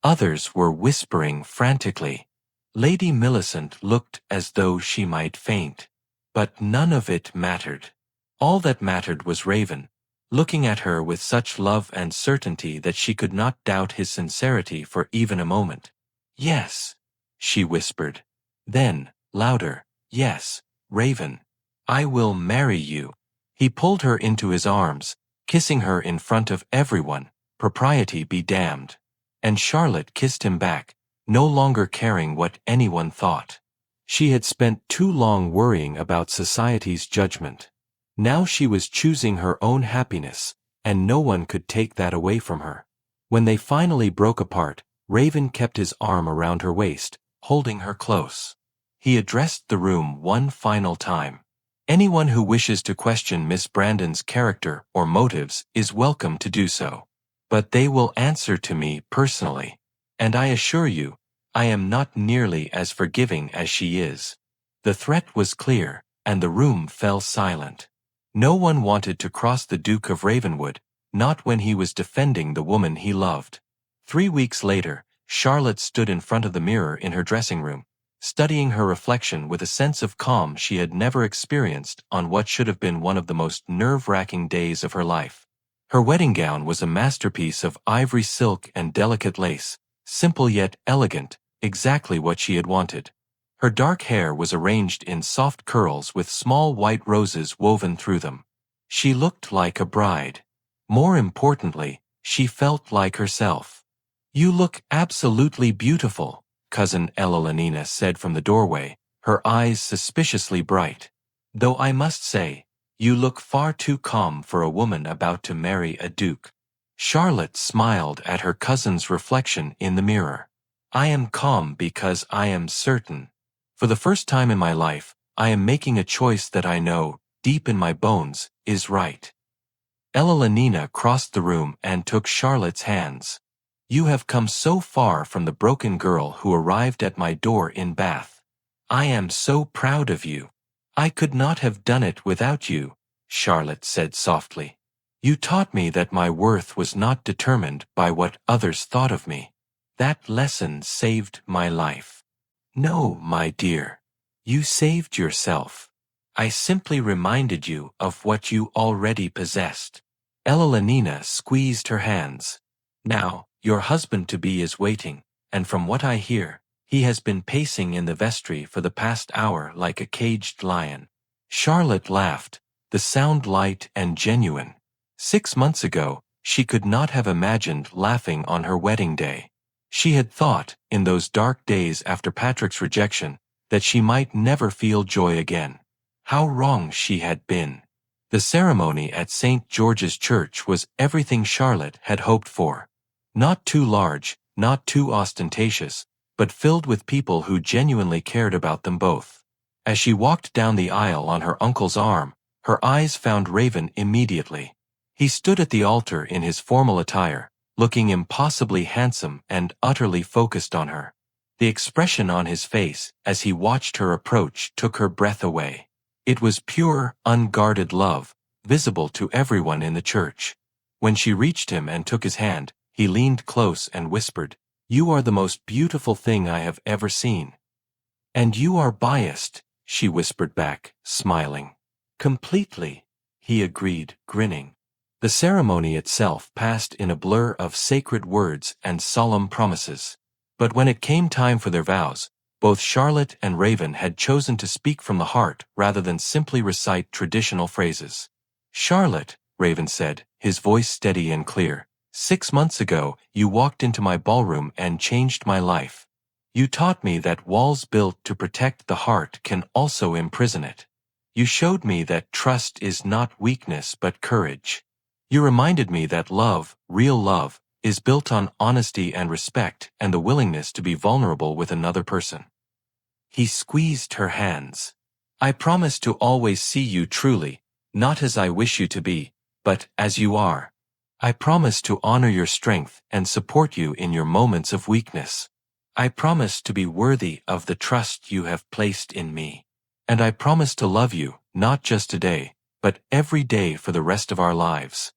Others were whispering frantically. Lady Millicent looked as though she might faint. But none of it mattered. All that mattered was Raven, looking at her with such love and certainty that she could not doubt his sincerity for even a moment. "Yes," she whispered. Then, louder, "Yes, Raven, I will marry you." He pulled her into his arms, kissing her in front of everyone, propriety be damned. And Charlotte kissed him back, no longer caring what anyone thought. She had spent too long worrying about society's judgment. Now she was choosing her own happiness, and no one could take that away from her. When they finally broke apart, Raven kept his arm around her waist, holding her close. He addressed the room one final time. "Anyone who wishes to question Miss Brandon's character or motives is welcome to do so. But they will answer to me personally. And I assure you, I am not nearly as forgiving as she is." The threat was clear, and the room fell silent. No one wanted to cross the Duke of Ravenwood, not when he was defending the woman he loved. 3 weeks later, Charlotte stood in front of the mirror in her dressing room, studying her reflection with a sense of calm she had never experienced on what should have been one of the most nerve-wracking days of her life. Her wedding gown was a masterpiece of ivory silk and delicate lace, simple yet elegant, exactly what she had wanted. Her dark hair was arranged in soft curls with small white roses woven through them. She looked like a bride. More importantly, she felt like herself. "You look absolutely beautiful," Cousin Elalina said from the doorway, her eyes suspiciously bright. "Though I must say, you look far too calm for a woman about to marry a duke." Charlotte smiled at her cousin's reflection in the mirror. "I am calm because I am certain. For the first time in my life, I am making a choice that I know, deep in my bones, is right." Elalina crossed the room and took Charlotte's hands. "You have come so far from the broken girl who arrived at my door in Bath. I am so proud of you." "I could not have done it without you," Charlotte said softly. "You taught me that my worth was not determined by what others thought of me. That lesson saved my life." "No, my dear. You saved yourself. I simply reminded you of what you already possessed." Elalina squeezed her hands. "Now, your husband-to-be is waiting, and from what I hear, he has been pacing in the vestry for the past hour like a caged lion." Charlotte laughed, the sound light and genuine. 6 months ago, she could not have imagined laughing on her wedding day. She had thought, in those dark days after Patrick's rejection, that she might never feel joy again. How wrong she had been. The ceremony at St. George's Church was everything Charlotte had hoped for. Not too large, not too ostentatious, but filled with people who genuinely cared about them both. As she walked down the aisle on her uncle's arm, her eyes found Raven immediately. He stood at the altar in his formal attire, looking impossibly handsome and utterly focused on her. The expression on his face as he watched her approach took her breath away. It was pure, unguarded love, visible to everyone in the church. When she reached him and took his hand, he leaned close and whispered, "You are the most beautiful thing I have ever seen." "And you are biased," she whispered back, smiling. "Completely," he agreed, grinning. The ceremony itself passed in a blur of sacred words and solemn promises. But when it came time for their vows, both Charlotte and Raven had chosen to speak from the heart rather than simply recite traditional phrases. "Charlotte," Raven said, his voice steady and clear, "6 months ago, you walked into my ballroom and changed my life. You taught me that walls built to protect the heart can also imprison it. You showed me that trust is not weakness but courage. You reminded me that love, real love, is built on honesty and respect and the willingness to be vulnerable with another person." He squeezed her hands. "I promise to always see you truly, not as I wish you to be, but as you are." I promise to honor your strength and support you in your moments of weakness. I promise to be worthy of the trust you have placed in me. And I promise to love you, not just today, but every day for the rest of our lives."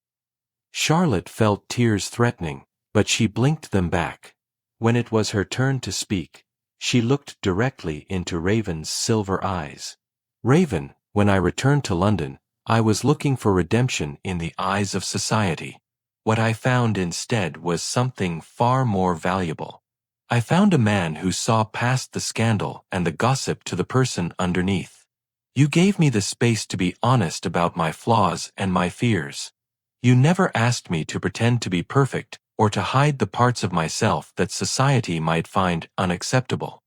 Charlotte felt tears threatening, but she blinked them back. When it was her turn to speak, she looked directly into Raven's silver eyes. "Raven, when I returned to London, I was looking for redemption in the eyes of society. What I found instead was something far more valuable. I found a man who saw past the scandal and the gossip to the person underneath. You gave me the space to be honest about my flaws and my fears. You never asked me to pretend to be perfect or to hide the parts of myself that society might find unacceptable."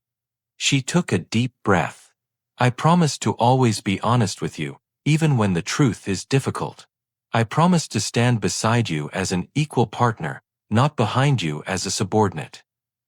She took a deep breath. "I promise to always be honest with you, even when the truth is difficult. I promise to stand beside you as an equal partner, not behind you as a subordinate.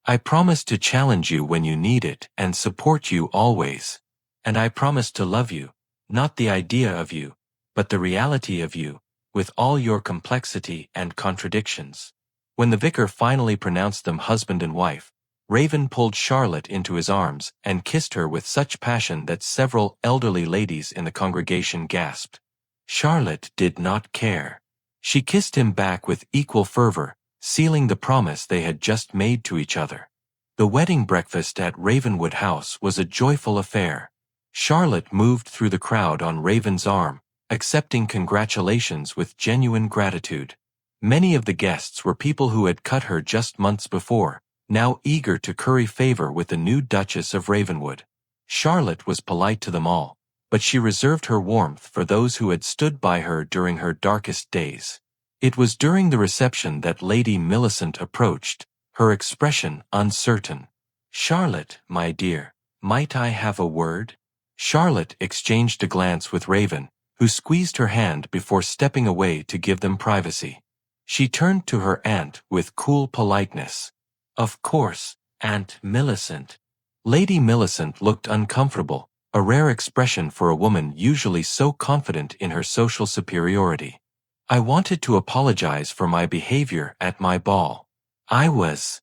I promise to challenge you when you need it and support you always. And I promise to love you, not the idea of you, but the reality of you, with all your complexity and contradictions." When the vicar finally pronounced them husband and wife, Raven pulled Charlotte into his arms and kissed her with such passion that several elderly ladies in the congregation gasped. Charlotte did not care. She kissed him back with equal fervor, sealing the promise they had just made to each other. The wedding breakfast at Ravenwood House was a joyful affair. Charlotte moved through the crowd on Raven's arm, accepting congratulations with genuine gratitude. Many of the guests were people who had cut her just months before, now eager to curry favor with the new Duchess of Ravenwood. Charlotte was polite to them all, but she reserved her warmth for those who had stood by her during her darkest days. It was during the reception that Lady Millicent approached, her expression uncertain. "Charlotte, my dear, might I have a word?" Charlotte exchanged a glance with Raven, who squeezed her hand before stepping away to give them privacy. She turned to her aunt with cool politeness. "Of course, Aunt Millicent." Lady Millicent looked uncomfortable, a rare expression for a woman usually so confident in her social superiority. "I wanted to apologize for my behavior at my ball. I was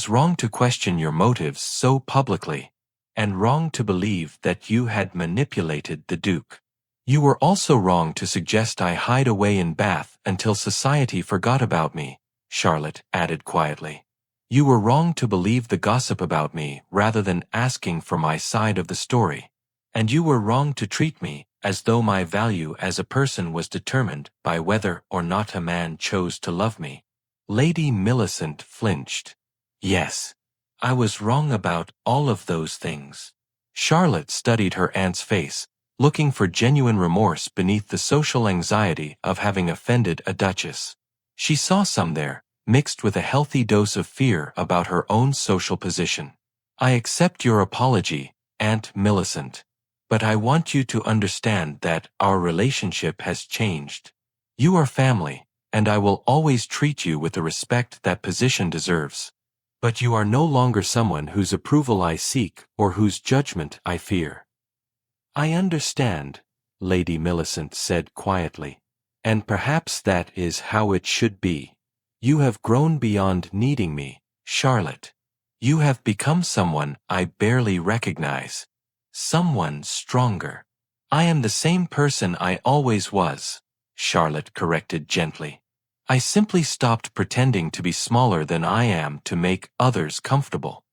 wrong to question your motives so publicly, and wrong to believe that you had manipulated the Duke. You were also wrong to suggest I hide away in Bath until society forgot about me," Charlotte added quietly. "You were wrong to believe the gossip about me rather than asking for my side of the story. And you were wrong to treat me as though my value as a person was determined by whether or not a man chose to love me." Lady Millicent flinched. "Yes, I was wrong about all of those things." Charlotte studied her aunt's face, looking for genuine remorse beneath the social anxiety of having offended a duchess. She saw some there, mixed with a healthy dose of fear about her own social position. "I accept your apology, Aunt Millicent. But I want you to understand that our relationship has changed. You are family, and I will always treat you with the respect that position deserves. But you are no longer someone whose approval I seek or whose judgment I fear." "I understand," Lady Millicent said quietly. "And perhaps that is how it should be. You have grown beyond needing me, Charlotte. You have become someone I barely recognize. Someone stronger." "I am the same person I always was," Charlotte corrected gently. "I simply stopped pretending to be smaller than I am to make others comfortable."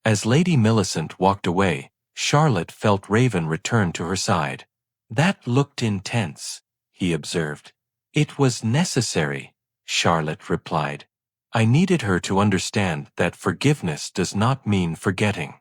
As Lady Millicent walked away, Charlotte felt Raven return to her side. "That looked intense," he observed. "It was necessary," Charlotte replied. "I needed her to understand that forgiveness does not mean forgetting.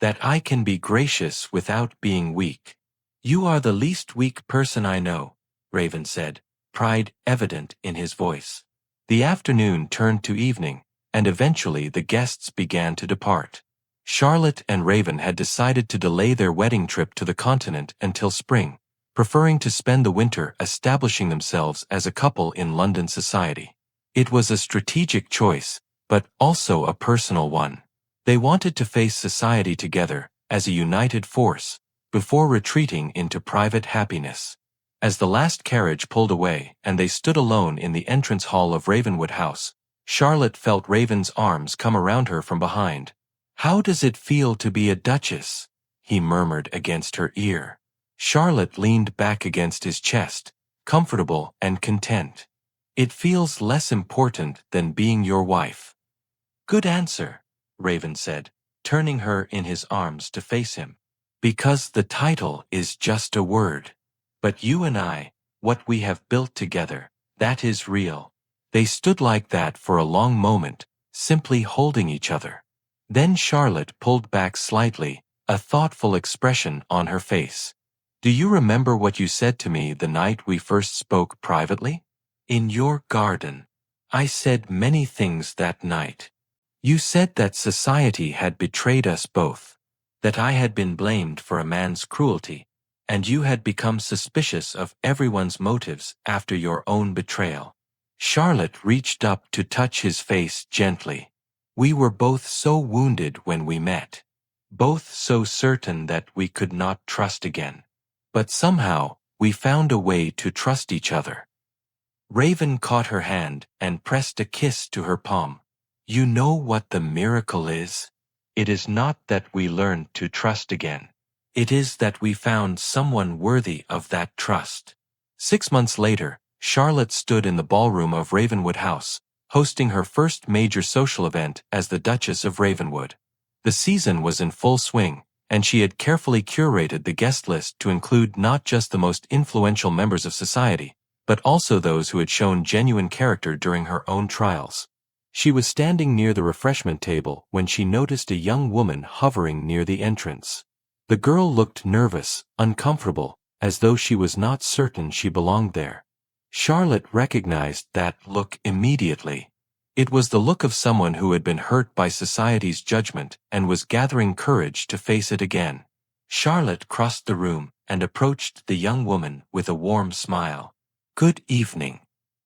That I can be gracious without being weak." "You are the least weak person I know," Raven said, pride evident in his voice. The afternoon turned to evening, and eventually the guests began to depart. Charlotte and Raven had decided to delay their wedding trip to the continent until spring, preferring to spend the winter establishing themselves as a couple in London society. It was a strategic choice, but also a personal one. They wanted to face society together, as a united force, before retreating into private happiness. As the last carriage pulled away and they stood alone in the entrance hall of Ravenwood House, Charlotte felt Raven's arms come around her from behind. "How does it feel to be a duchess?" he murmured against her ear. Charlotte leaned back against his chest, comfortable and content. "It feels less important than being your wife." "Good answer," Raven said, turning her in his arms to face him. "Because the title is just a word. But you and I, what we have built together, that is real." They stood like that for a long moment, simply holding each other. Then Charlotte pulled back slightly, a thoughtful expression on her face. "Do you remember what you said to me the night we first spoke privately? In your garden. I said many things that night. You said that society had betrayed us both, that I had been blamed for a man's cruelty, and you had become suspicious of everyone's motives after your own betrayal." Charlotte reached up to touch his face gently. "We were both so wounded when we met, both so certain that we could not trust again. But somehow, we found a way to trust each other." Raven caught her hand and pressed a kiss to her palm. "You know what the miracle is? It is not that we learned to trust again. It is that we found someone worthy of that trust." 6 months later, Charlotte stood in the ballroom of Ravenwood House, hosting her first major social event as the Duchess of Ravenwood. The season was in full swing, and she had carefully curated the guest list to include not just the most influential members of society, but also those who had shown genuine character during her own trials. She was standing near the refreshment table when she noticed a young woman hovering near the entrance. The girl looked nervous, uncomfortable, as though she was not certain she belonged there. Charlotte recognized that look immediately. It was the look of someone who had been hurt by society's judgment and was gathering courage to face it again. Charlotte crossed the room and approached the young woman with a warm smile. "Good evening.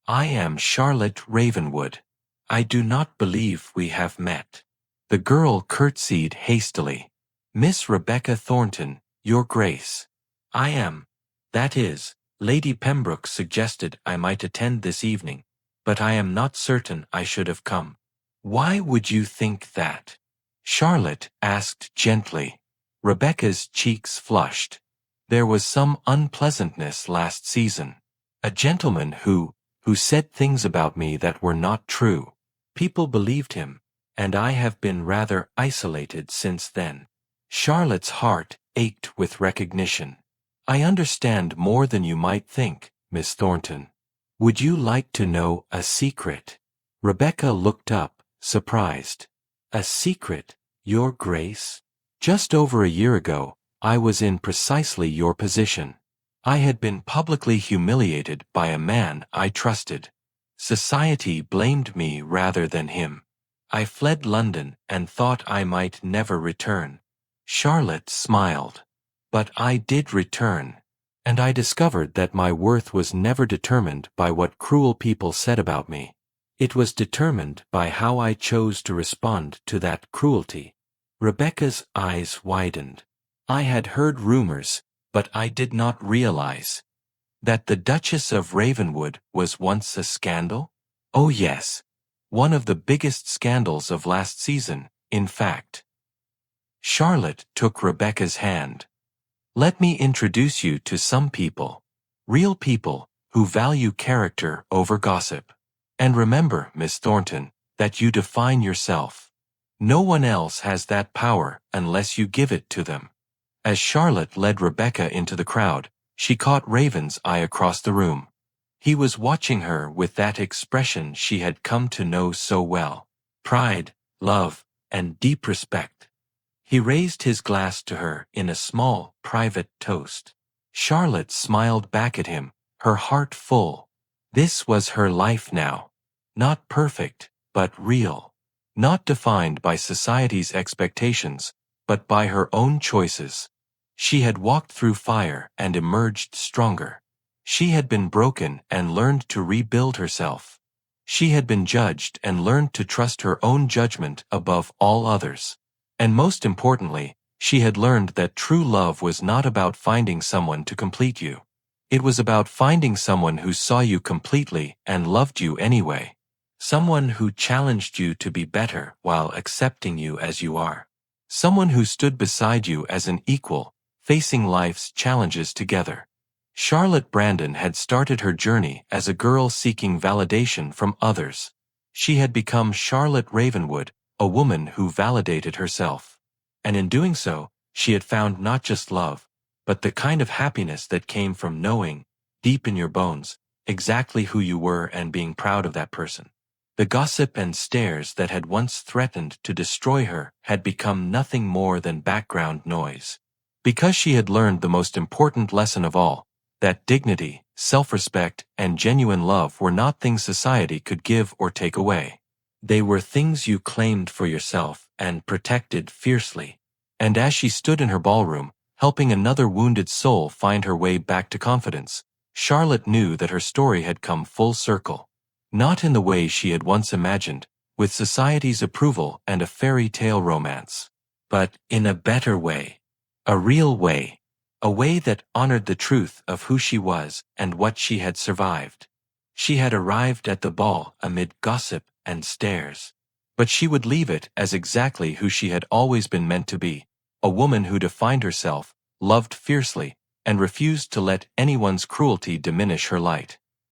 I am Charlotte Ravenwood. I do not believe we have met." The girl curtsied hastily. "Miss Rebecca Thornton, Your Grace. I am. That is, Lady Pembroke suggested I might attend this evening, but I am not certain I should have come." "Why would you think that?" Charlotte asked gently. Rebecca's cheeks flushed. "There was some unpleasantness last season. A gentleman who said things about me that were not true. People believed him, and I have been rather isolated since then." Charlotte's heart ached with recognition. "I understand more than you might think, Miss Thornton. Would you like to know a secret?" Rebecca looked up, surprised. "A secret, Your Grace?" "Just over a year ago, I was in precisely your position. I had been publicly humiliated by a man I trusted. Society blamed me rather than him. I fled London and thought I might never return." Charlotte smiled. "But I did return, and I discovered that my worth was never determined by what cruel people said about me. It was determined by how I chose to respond to that cruelty." Rebecca's eyes widened. "I had heard rumors, but I did not realize that the Duchess of Ravenwood was once a scandal?" "Oh yes. One of the biggest scandals of last season, in fact." Charlotte took Rebecca's hand. "Let me introduce you to some people. Real people who value character over gossip. And remember, Miss Thornton, that you define yourself. No one else has that power unless you give it to them." As Charlotte led Rebecca into the crowd, she caught Raven's eye across the room. He was watching her with that expression she had come to know so well. Pride, love, and deep respect. He raised his glass to her in a small, private toast. Charlotte smiled back at him, her heart full. This was her life now. Not perfect, but real. Not defined by society's expectations, but by her own choices. She had walked through fire and emerged stronger. She had been broken and learned to rebuild herself. She had been judged and learned to trust her own judgment above all others. And most importantly, she had learned that true love was not about finding someone to complete you. It was about finding someone who saw you completely and loved you anyway. Someone who challenged you to be better while accepting you as you are. Someone who stood beside you as an equal, facing life's challenges together. Charlotte Brandon had started her journey as a girl seeking validation from others. She had become Charlotte Ravenwood, a woman who validated herself. And in doing so, she had found not just love, but the kind of happiness that came from knowing, deep in your bones, exactly who you were and being proud of that person. The gossip and stares that had once threatened to destroy her had become nothing more than background noise. Because she had learned the most important lesson of all, that dignity, self-respect, and genuine love were not things society could give or take away. They were things you claimed for yourself and protected fiercely. And as she stood in her ballroom, helping another wounded soul find her way back to confidence, Charlotte knew that her story had come full circle. Not in the way she had once imagined, with society's approval and a fairy tale romance, but in a better way. A real way. A way that honored the truth of who she was and what she had survived. She had arrived at the ball amid gossip and stares, but she would leave it as exactly who she had always been meant to be, a woman who defined herself, loved fiercely, and refused to let anyone's cruelty diminish her light.